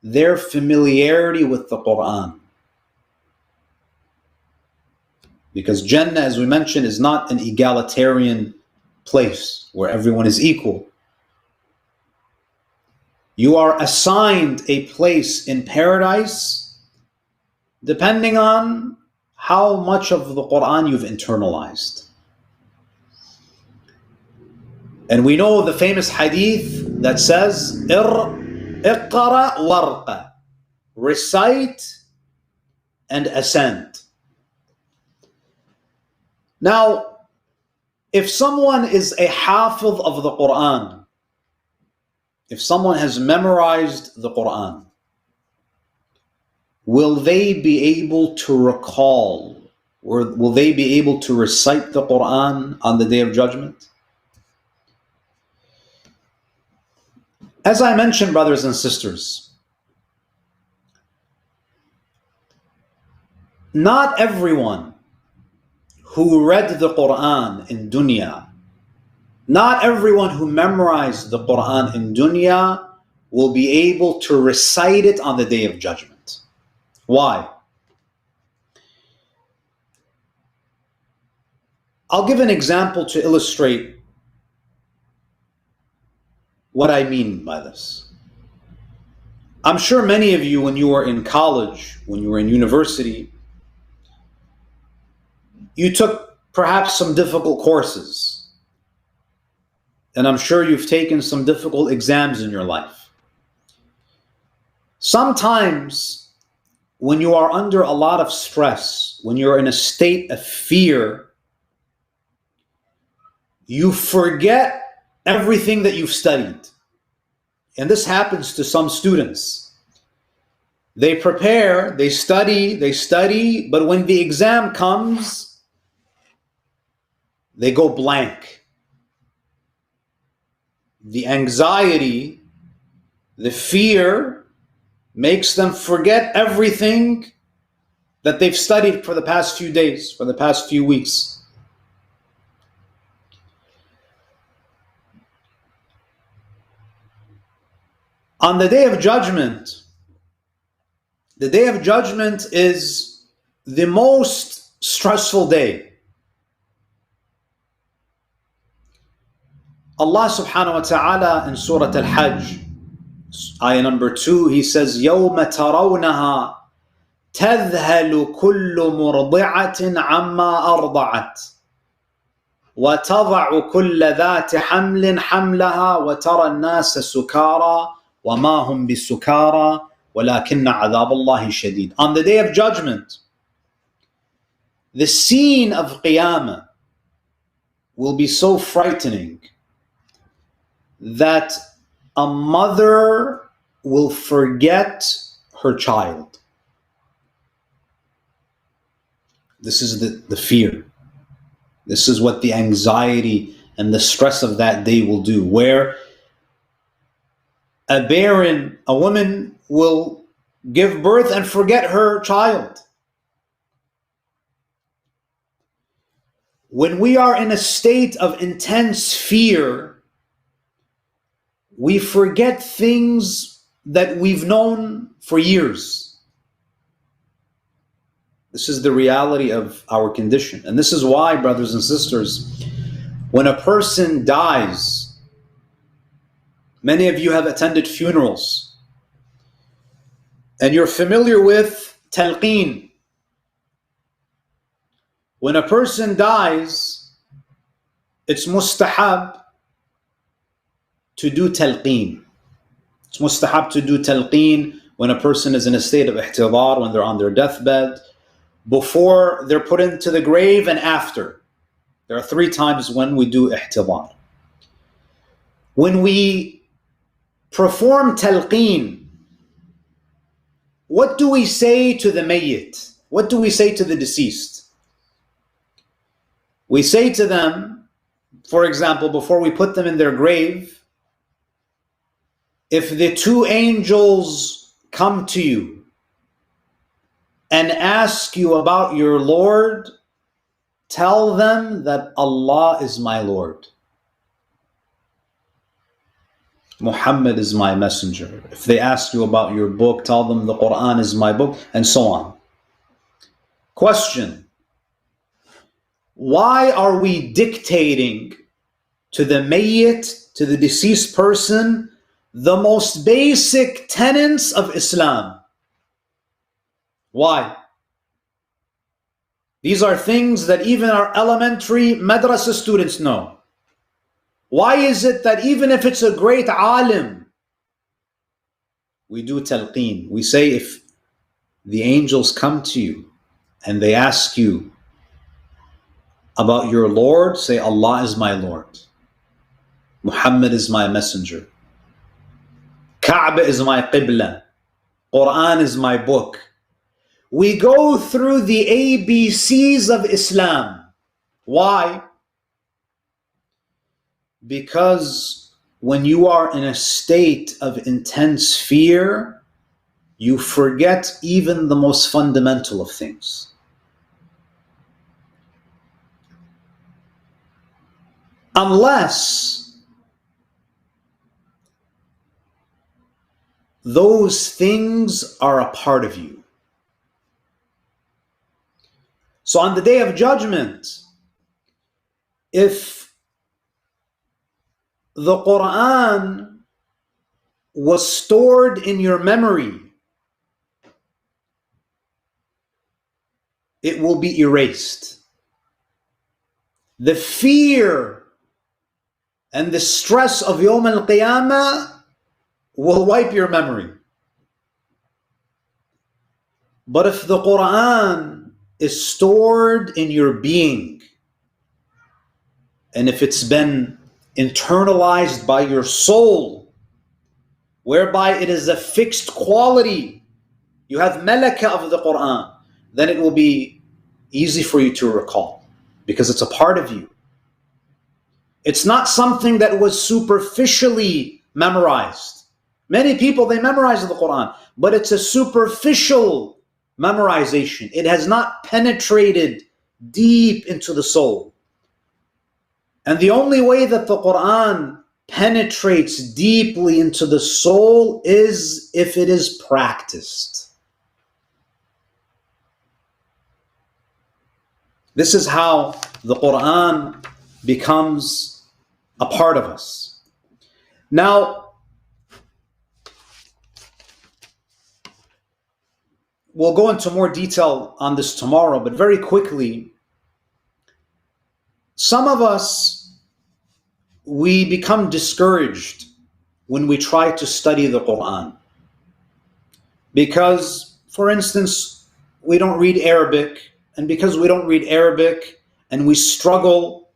their familiarity with the Quran. Because Jannah, as we mentioned, is not an egalitarian place where everyone is equal. You are assigned a place in paradise depending on how much of the Quran you've internalized. And we know the famous hadith that says, Iqra warqa, recite and ascend. Now, if someone is a hafiz of the Quran, if someone has memorized the Quran, will they be able to recall, or will they be able to recite the Quran on the Day of Judgment? As I mentioned, brothers and sisters, not everyone who read the Quran in dunya, not everyone who memorized the Quran in dunya will be able to recite it on the Day of Judgment. Why? I'll give an example to illustrate what I mean by this. I'm sure many of you, when you were in college, when you were in university, you took perhaps some difficult courses. And I'm sure you've taken some difficult exams in your life. Sometimes when you are under a lot of stress, when you're in a state of fear, you forget everything that you've studied. And this happens to some students. They prepare, they study, but when the exam comes, they go blank. The anxiety, the fear makes them forget everything that they've studied for the past few days, for the past few weeks. On the Day of Judgment is the most stressful day. Allah subhanahu wa ta'ala in Surah Al-Hajj, ayah number 2, He says, يَوْمَ تَرَوْنَهَا تَذْهَلُ كُلُّ مُرْضِعَةٍ عَمَّا أَرْضَعَتْ وَتَضَعُ كُلَّ ذَاتِ حَمْلٍ حَمْلَهَا وَتَرَى النَّاسَ سُكَارَى وَمَا هُمْ بِسُكَارَى وَلَكِنَّ عَذَابَ اللَّهِ شَدِيدٌ. On the Day of Judgment, the scene of Qiyamah will be so frightening that a mother will forget her child. This is the fear. This is what the anxiety and the stress of that day will do, where a woman will give birth and forget her child. When we are in a state of intense fear, we forget things that we've known for years. This is the reality of our condition. And this is why, brothers and sisters, when a person dies, many of you have attended funerals, and you're familiar with talqeen. When a person dies, it's mustahab to do talqeen. It's mustahab to do talqeen when a person is in a state of ihtidar, when they're on their deathbed, before they're put into the grave, and after. There are 3 times when we do ihtidar. When we perform talqeen, what do we say to the mayyit? What do we say to the deceased? We say to them, for example, before we put them in their grave, if the 2 angels come to you and ask you about your Lord, tell them that Allah is my Lord. Muhammad is my messenger. If they ask you about your book, tell them the Quran is my book, and so on. Question: why are we dictating to the mayyit, to the deceased person, the most basic tenets of Islam? Why? These are things that even our elementary madrasa students know. Why is it that even if it's a great alim, we do talqeen? We say, if the angels come to you and they ask you about your Lord, say, Allah is my Lord. Muhammad is my messenger. Kaaba is my qibla. Quran is my book. We go through the ABCs of Islam. Why? Because when you are in a state of intense fear, you forget even the most fundamental of things. Unless those things are a part of you. So on the Day of Judgment, if the Quran was stored in your memory, it will be erased. The fear and the stress of Yawm al-Qiyamah will wipe your memory. But if the Quran is stored in your being, and if it's been internalized by your soul, whereby it is a fixed quality, you have malaka of the Quran, then it will be easy for you to recall because it's a part of you. It's not something that was superficially memorized. Many people, they memorize the Quran, but it's a superficial memorization. It has not penetrated deep into the soul. And the only way that the Quran penetrates deeply into the soul is if it is practiced. This is how the Quran becomes a part of us. Now, we'll go into more detail on this tomorrow, but very quickly, some of us, we become discouraged when we try to study the Quran. Because, for instance, we don't read Arabic, and because we don't read Arabic and we struggle,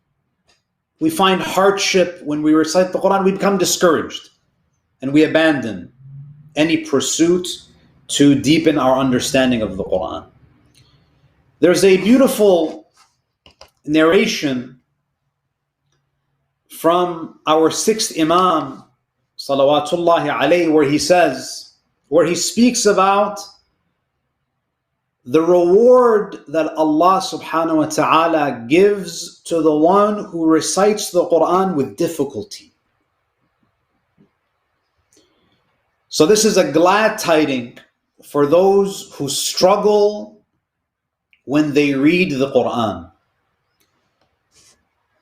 we find hardship when we recite the Quran, we become discouraged and we abandon any pursuit to deepen our understanding of the Quran. There's a beautiful narration from our sixth Imam, salawatullahi alayhi, where he speaks about the reward that Allah subhanahu wa ta'ala gives to the one who recites the Quran with difficulty. So this is a glad tiding for those who struggle when they read the Quran.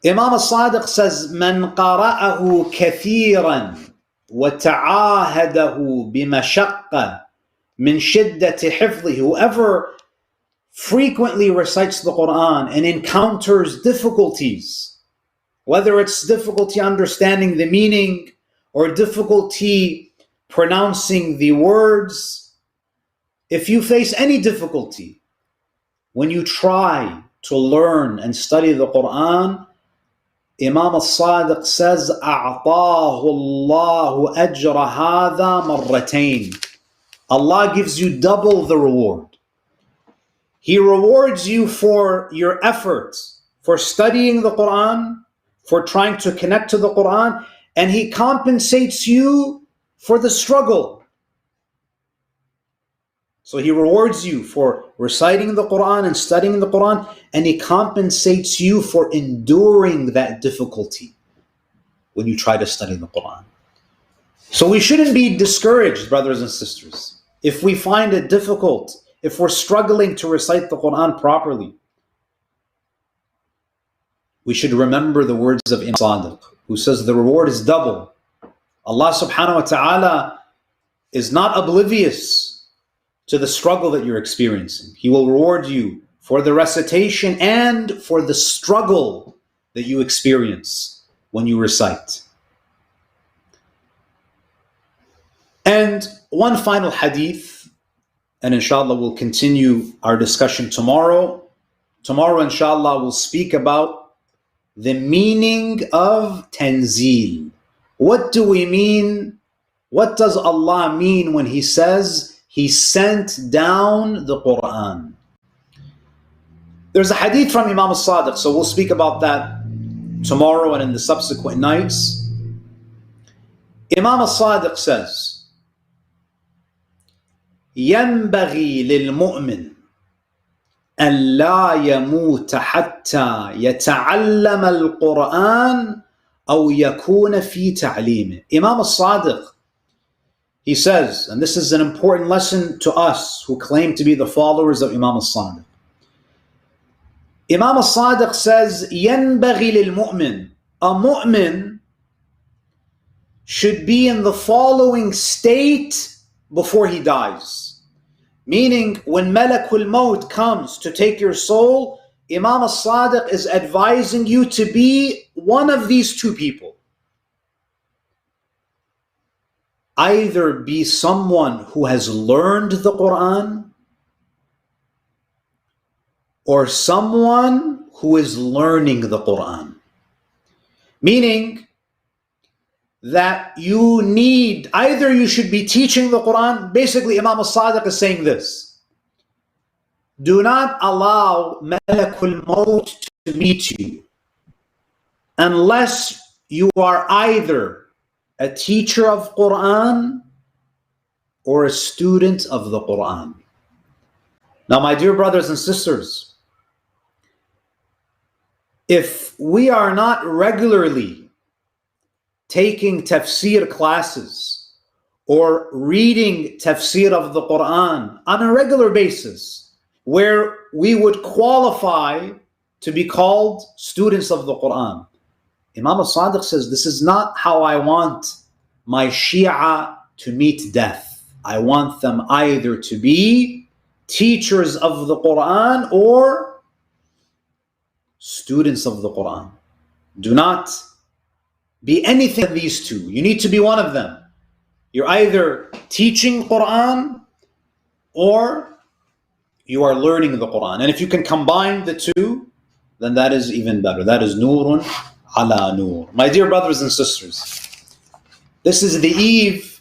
Imam al-Sadiq says, "Man qara'ahu kathiran wa ta'ahadahu bimashaqqa min shiddati hifdhihi." Whoever frequently recites the Quran and encounters difficulties, whether it's difficulty understanding the meaning or difficulty pronouncing the words, if you face any difficulty when you try to learn and study the Quran, Imam al-Sadiq says, أَعْطَاهُ اللَّهُ أَجْرَ هَذَا مَرَّتَيْنِ. Allah gives you double the reward. He rewards you for your efforts, for studying the Quran, for trying to connect to the Quran, and He compensates you for the struggle. So He rewards you for reciting the Quran and studying the Quran, and He compensates you for enduring that difficulty when you try to study the Quran. So we shouldn't be discouraged, brothers and sisters, if we find it difficult, if we're struggling to recite the Quran properly. We should remember the words of Imam Sadiq, who says the reward is double. Allah subhanahu wa ta'ala is not oblivious to the struggle that you're experiencing. He will reward you for the recitation and for the struggle that you experience when you recite. And one final hadith, and inshallah we'll continue our discussion tomorrow. Tomorrow, inshallah, we'll speak about the meaning of tanzeel. What do we mean? What does Allah mean when He says He sent down the Quran? There's a hadith from Imam al-Sadiq, so we'll speak about that tomorrow and in the subsequent nights. Imam al-Sadiq says, ينبغي للمؤمن أن لا يموت حتى يتعلم القرآن أو يكون في تعليمه. Imam al-Sadiq, he says, and this is an important lesson to us who claim to be the followers of Imam al-Sadiq. Imam al-Sadiq says, ينبغي للمؤمن, a mu'min should be in the following state before he dies. Meaning, when Malakul Maut comes to take your soul, Imam al-Sadiq is advising you to be one of these two people. Either be someone who has learned the Quran or someone who is learning the Quran. Meaning that you need, either you should be teaching the Quran. Basically, Imam al-Sadiq is saying this: do not allow Malakul Maut to meet you unless you are either a teacher of Quran or a student of the Quran. Now, my dear brothers and sisters, if we are not regularly taking tafsir classes or reading tafsir of the Quran on a regular basis, where we would qualify to be called students of the Quran, Imam al-Sadiq says, this is not how I want my Shia to meet death. I want them either to be teachers of the Quran or students of the Quran. Do not be anything of these two. You need to be one of them. You're either teaching Quran or you are learning the Quran. And if you can combine the two, then that is even better. That is nurun ala nur. My dear brothers and sisters, this is the eve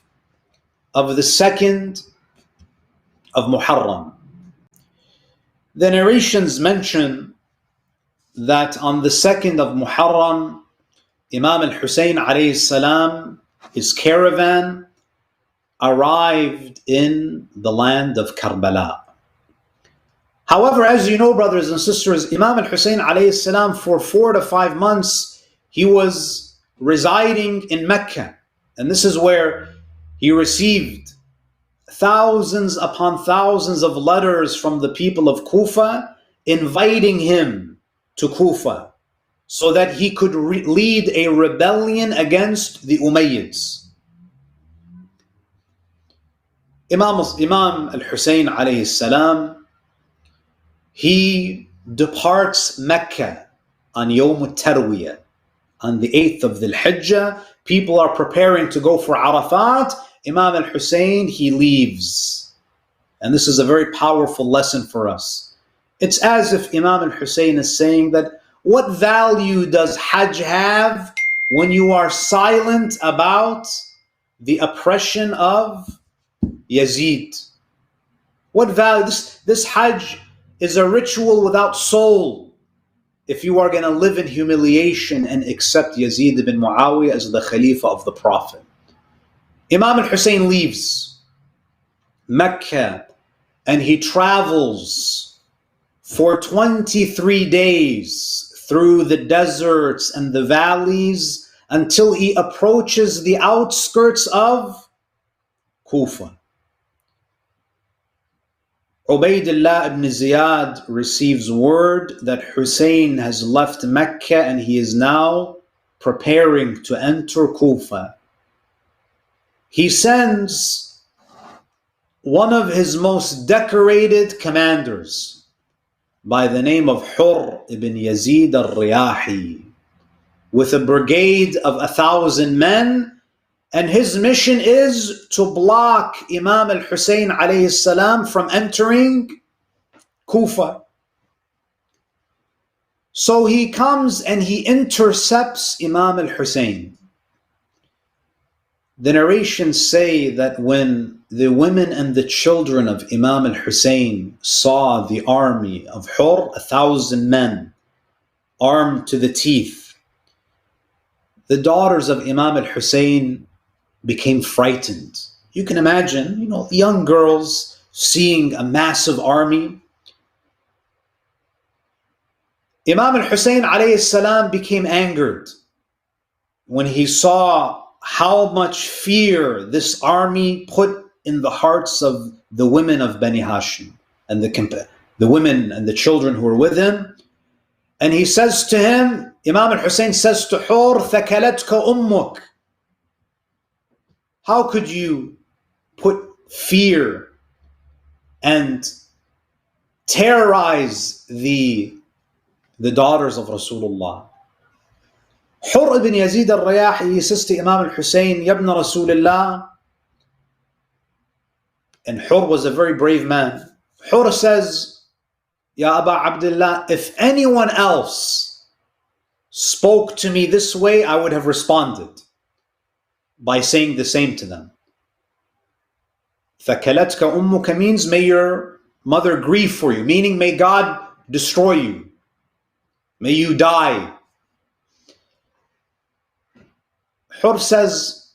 of the 2nd of Muharram. The narrations mention that on the 2nd of Muharram, Imam al-Hussein alayhi salam, his caravan, arrived in the land of Karbala. However, as you know, brothers and sisters, Imam al-Hussein alayhi salam, for 4 to 5 months, he was residing in Mecca. And this is where he received thousands upon thousands of letters from the people of Kufa inviting him to Kufa so that he could lead a rebellion against the Umayyads. Imam al-Hussein alayhi salam, he departs Mecca on Yawm al-Tarwiyah, on the 8th of Dhul Hijjah. People are preparing to go for Arafat. Imam al-Hussein, he leaves. And this is a very powerful lesson for us. It's as if Imam al-Hussein is saying that, what value does Hajj have when you are silent about the oppression of Yazid? What value? This Hajj is a ritual without soul if you are going to live in humiliation and accept Yazid ibn Muawiyah as the Khalifa of the Prophet. Imam al-Hussein leaves Mecca and he travels for 23 days through the deserts and the valleys until he approaches the outskirts of Kufa. Ubaydullah ibn Ziyad receives word that Hussein has left Mecca and he is now preparing to enter Kufa. He sends one of his most decorated commanders by the name of Hurr ibn Yazid al-Riyahi with a brigade of 1,000 men, and his mission is to block Imam al-Hussein alayhi salam from entering Kufa. So he comes and he intercepts Imam al-Hussein. The narrations say that when the women and the children of Imam al-Hussein saw the army of Hurr, 1,000 men, armed to the teeth, the daughters of Imam al-Hussein became frightened. You can imagine, young girls seeing a massive army. Imam al-Hussein alayhi salam became angered when he saw how much fear this army put in the hearts of the women of Bani Hashim and the women and the children who were with him. And he says to him, Imam al-Hussein says to Hur, "Thakalatka ummuk." How could you put fear and terrorize the daughters of Rasulullah? Hurr ibn Yazid al-Riyahi says to Imam al-Hussein, "Yabna Rasulullah." And Hurr was a very brave man. Hurr says, Ya Aba Abdullah, if anyone else spoke to me this way, I would have responded by saying the same to them. ثَكَلَتْكَ أُمُّكَ means may your mother grieve for you, meaning may God destroy you. May you die. Hur says,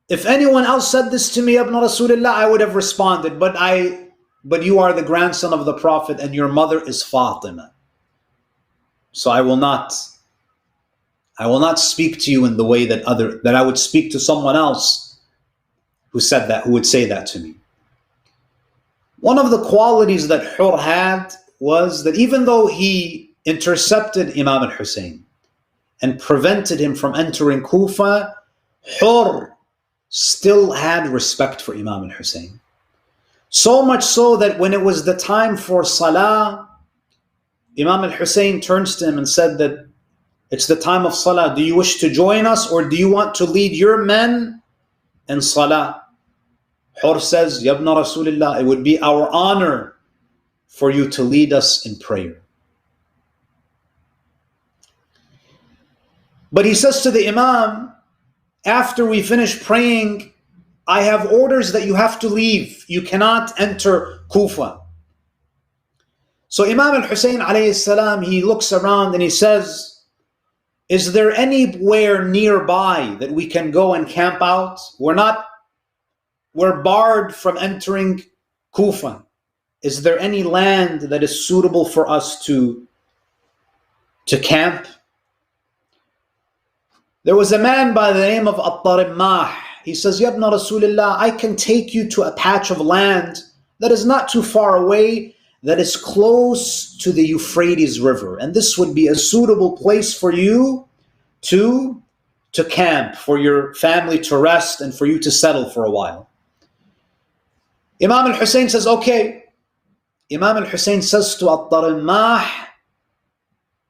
if anyone else said this to me, Ibn Rasulullah, I would have responded, but you are the grandson of the Prophet and your mother is Fatima. So I will not speak to you in the way that I would speak to someone else who would say that to me. One of the qualities that Hur had was that even though he intercepted Imam al-Hussein and prevented him from entering Kufa, Hur still had respect for Imam al-Hussein. So much so that when it was the time for Salah, Imam al-Hussein turns to him and said that it's the time of Salah. Do you wish to join us or do you want to lead your men in Salah? Hur says, Ya Ibn Rasulullah, it would be our honor for you to lead us in prayer. But he says to the Imam, after we finish praying, I have orders that you have to leave. You cannot enter Kufa. So Imam al-Hussein alayhi salam, he looks around and he says, is there anywhere nearby that we can go and camp out? We're barred from entering Kufa. Is there any land that is suitable for us to camp? There was a man by the name of At-Tarimmah. He says, Ya Ibn Rasulullah, I can take you to a patch of land that is not too far away, that is close to the Euphrates River. And this would be a suitable place for you to camp, for your family to rest and for you to settle for a while. Imam al-Hussein says, okay. Imam al-Hussein says to At-Tarimmah,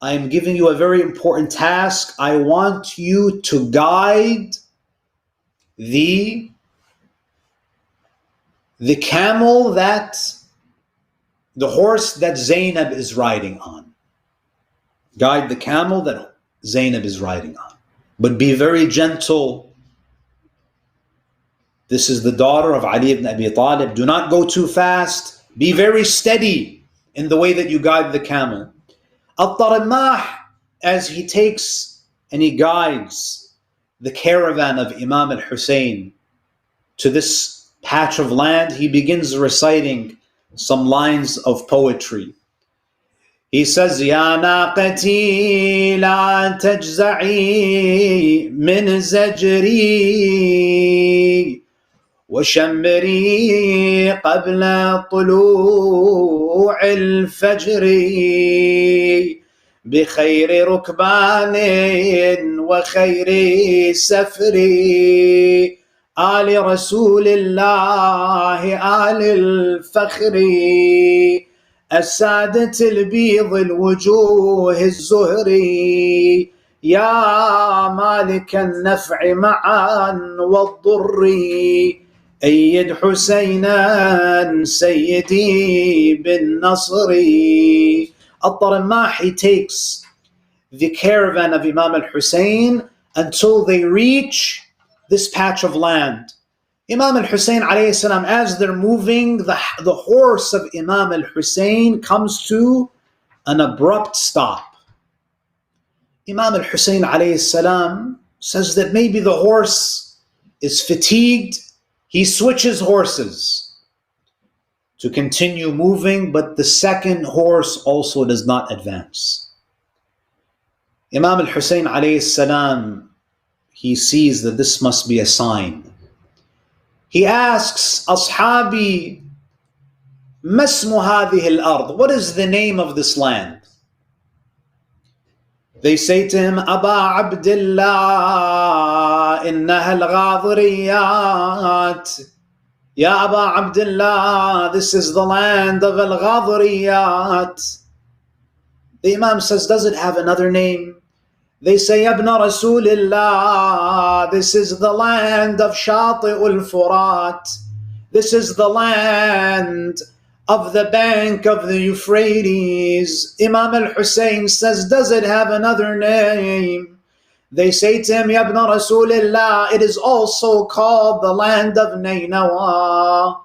I am giving you a very important task. I want you to guide the camel the horse that Zainab is riding on. Guide the camel that Zainab is riding on. But be very gentle. This is the daughter of Ali ibn Abi Talib. Do not go too fast. Be very steady in the way that you guide the camel. At-Tarimmah, as he takes and he guides the caravan of Imam al-Hussein to this patch of land, he begins reciting some lines of poetry. He says, Ya naqati la tajza'i min zajri وشمري قبل طلوع الفجر بخير ركبان وخير سفر آل رسول الله آل الفخر السادة البيض الوجوه الزهري يا مالك النفع معا والضر أيد حسينا سيدي بالنصر. At-Tarimmah, he takes the caravan of Imam al-Hussein until they reach this patch of land. Imam al-Hussein alayhi salam, as they're moving, the horse of Imam al-Hussein comes to an abrupt stop. Imam al-Hussein alayhi salam says that maybe the horse is fatigued. He switches horses to continue moving, but the second horse also does not advance. Imam al-Hussein alayhi salam, he sees that this must be a sign. He asks, Ashabi, masmu hadhihi al-ard? What is the name of this land? They say to him, Aba Abdullah, innaha al-Ghadriyat. Ya Aba Abdullah, this is the land of al-Ghadriyat. The Imam says, does it have another name? They say, Ibn Rasulillah, this is the land of Shati'ul Furat. This is the land of the bank of the Euphrates. Imam al-Hussein says, does it have another name? They say to him, Ya ibn Rasulillah, it is also called the land of Nainawa.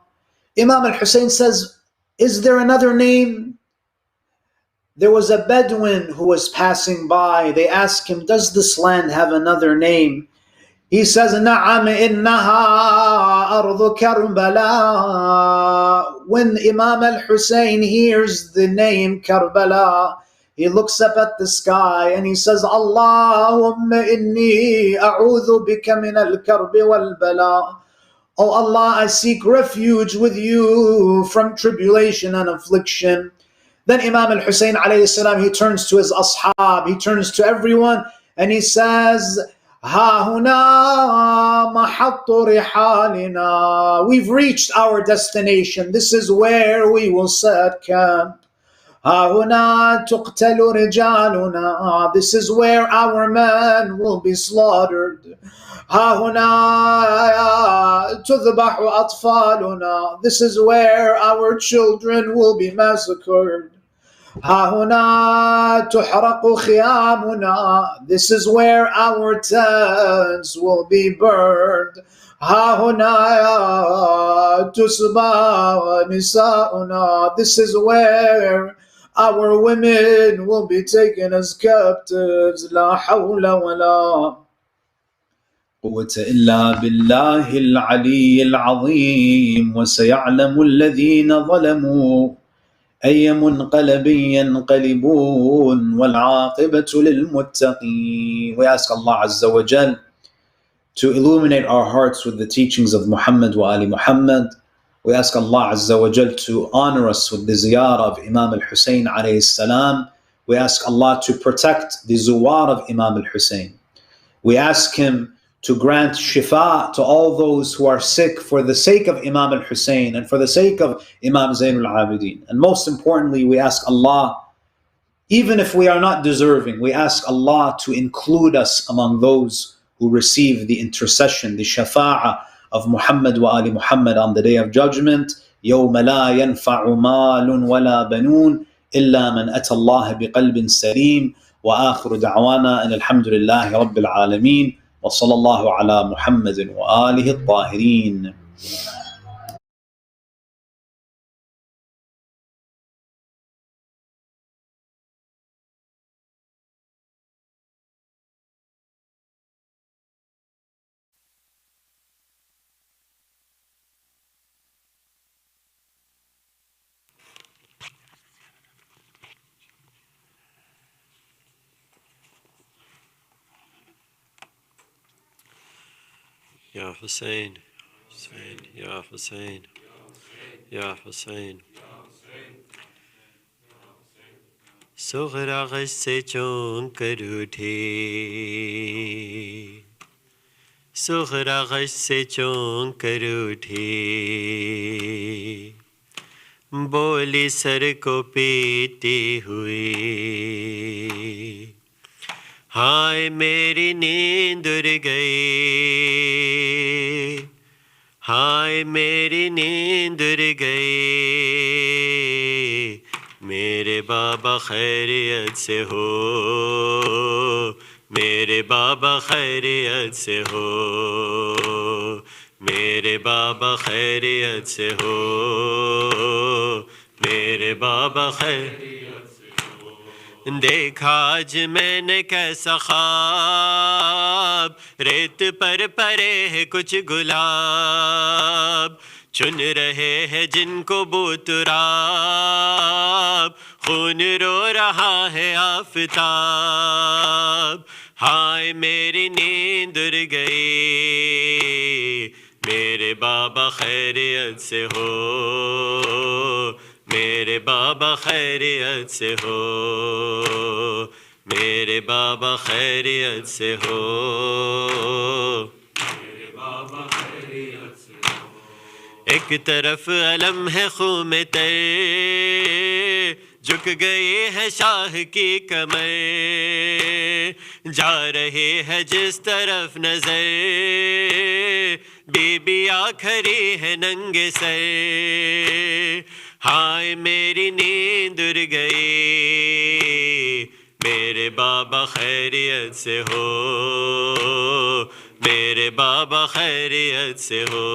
Imam al-Hussein says, is there another name? There was a Bedouin who was passing by. They asked him, does this land have another name? He says, Na'am innaha ardu Karbala. When Imam al-Hussein hears the name Karbala, he looks up at the sky and he says, Allahumma inni a'udhu bika min al-karbi wal-bala. Oh Allah, I seek refuge with you from tribulation and affliction. Then Imam al-Hussein alayhi salam, he turns to his ashab, he turns to everyone and he says, Ha huna mahattu rihalina. We've reached our destination. This is where we will set camp. Ha huna tuqtalu rijaluna. This is where our men will be slaughtered. Ha huna tudhbahu atfaluna. This is where our children will be massacred. Ha huna tuhraqu khiyamuna. This is where our tents will be burned. Ha huna tusba nisauna. This is where our women will be taken as captives. La hawla wa la قوة إلا بالله العلي العظيم وسيعلم الذين ظلموا أي منقلب ينقلبون والعاقبة للمتقين. We ask Allah Azza wa Jal to illuminate our hearts with the teachings of Muhammad wa Ali Muhammad. We ask Allah Azza wa Jal to honor us with the ziyarah of Imam al-Hussein alayhi salam. We ask Allah to protect the zuwar of Imam al-Hussein. We ask Him to grant shifa to all those who are sick for the sake of Imam al-Hussein and for the sake of Imam Zainul Abidin. And most importantly, we ask Allah, even if we are not deserving, we ask Allah to include us among those who receive the intercession, the shafa'ah of Muhammad wa Ali Muhammad on the Day of Judgment. يَوْمَ لَا يَنْفَعُ مَالٌ وَلَا بَنُونَ إِلَّا مَنْ أَتَى اللَّهَ بِقَلْبٍ سَلِيمٍ وآخر دعوانا أن الحمد لله رب العالمين وصلى الله على محمد وآله الطاهرين. Ya Hussein, Hussein, Ya Hussein, Ya Hussein. Sughra गश से चौंक कर उठे, सुगरा गश से चौंक कर उठे, बोली sir को पीते हुए, हाय मेरी नींद उड़ गई, हाय मेरी नींद उड़ गई, मेरे बाबा खैरियत से हो, मेरे बाबा खैरियत से हो, मेरे बाबा खैरियत से हो, मेरे बाबा खैरियत से हो। देखा आज मैंने कैसा ख्वाब, रेत पर परे है कुछ गुलाब, चुन रहे हैं जिनको बूतराब, खून रो रहा है आफताब, हाय मेरी नींद उड़ गई, मेरे बाबा खैरियत से हो, मेरे बाबा खैरियत से हो, मेरे बाबा खैरियत से हो, मेरे बाबा खैरियत से हो। एक तरफ अलम है खून में तर, झुक गए है शाह की कमर, जा रहे है जिस तरफ नजर, बीबियाँ खड़ी है नंगे सर, ہائے میری نیند اڑ گئی، میرے بابا خیریت سے ہو، میرے بابا خیریت سے ہو،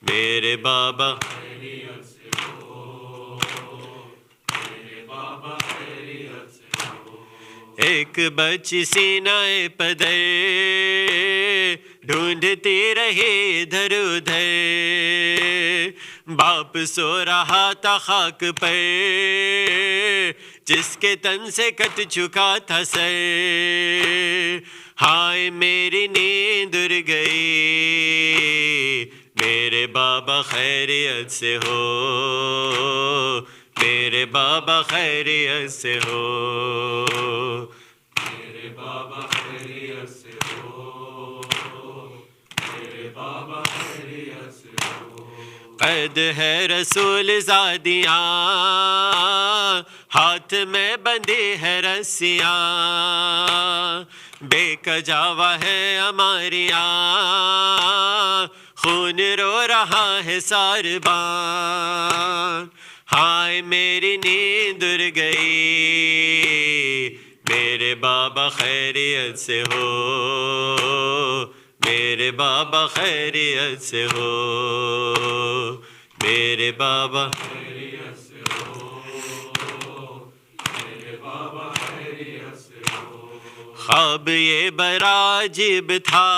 میرے بابا خیریت سے ہو، میرے بابا خیریت سے ہو۔ ایک بچی سینہ پدر ڈھونڈتی رہی ادھر ادھر، باپ سو رہا تھا خاک پر جس کے تن سے کٹ چکا تھا سر، ہائے میری نیند اڑ گئی، میرے بابا خیریت سے ہو، میرے بابا خیریت سے ہو، میرے بابا خیریت سے ہو، میرے بابا خیریت سے ہو۔ قید ہے رسول زادیاں، ہاتھ میں بندھی ہے رسیاں، بے کجاوا ہے ہماریاں، خون رو رہا ہے ساربان، ہائے میری نیند اڑ گئی، میرے بابا خیریت سے ہو، میرے بابا خیریت سے ہو، میرے بابا خیریت سے ہو، میرے بابا خیریت سے ہو۔ خواب یہ بڑا عجیب تھا،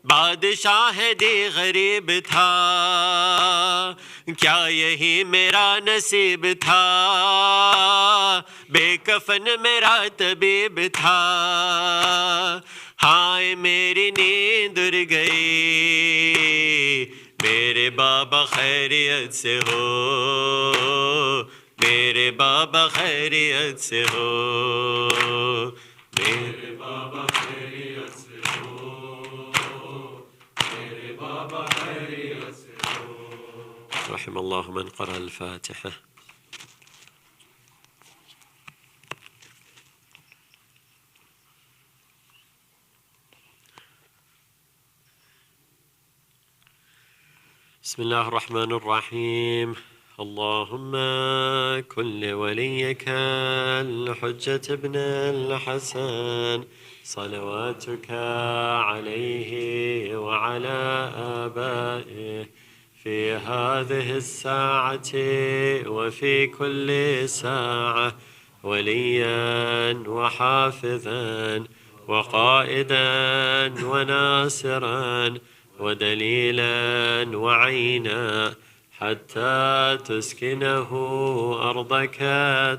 بادشاہ دی غریب تھا، کیا یہی میرا نصیب تھا، بے کفن میرا طبیب تھا، ہائے میری نیند اڑ گئی، میرے بابا خیریت سے ہو، میرے بابا خیریت سے ہو، میرے بابا خیریت سے ہو، میرے بابا خیریت سے ہو۔ رحم اللہ من قرأ الفاتحة۔ بسم الله الرحمن الرحيم. اللهم كن لوليك الحجة ابن الحسن صلواتك عليه وعلى آبائه في هذه الساعة وفي كل ساعة وليا وحافظا وقائدا وناصرا ودليلا وعينا حتى تسكنه أرضك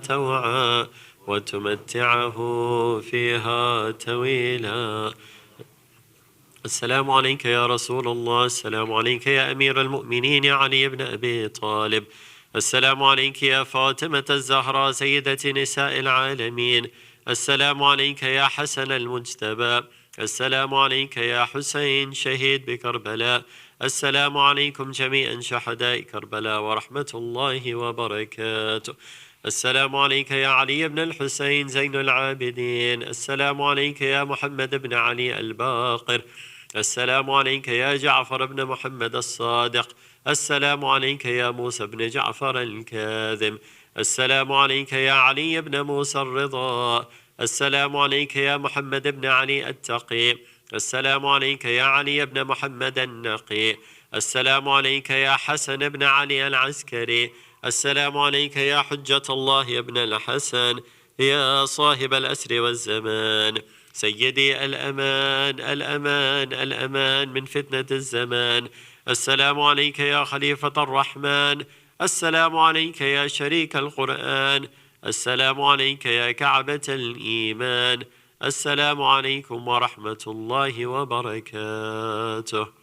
توعا وتمتعه فيها طويلا. السلام عليك يا رسول الله، السلام عليك يا أمير المؤمنين علي بن أبي طالب، السلام عليك يا فاطمة الزهراء سيدة نساء العالمين، السلام عليك يا حسن المجتبى، السلام عليك يا حسين شهيد بكربلاء، السلام عليكم جميعا شهداء كربلاء ورحمة الله وبركاته. السلام عليك يا علي بن الحسين زين العابدين، السلام عليك يا محمد بن علي الباقر، السلام عليك يا جعفر بن محمد الصادق، السلام عليك يا موسى بن جعفر الكاظم، السلام عليك يا علي بن موسى الرضا، السلام عليك يا محمد بن علي التقي، السلام عليك يا علي بن محمد النقي، السلام عليك يا حسن بن علي العسكري، السلام عليك يا حجة الله يا ابن الحسن، يا صاحب الأسر والزمان، سيدي الأمان الأمان الأمان من فتنة الزمان، السلام عليك يا خليفة الرحمن، السلام عليك يا شريك القرآن، السلام عليك يا كعبة الإيمان، السلام عليكم ورحمة الله وبركاته.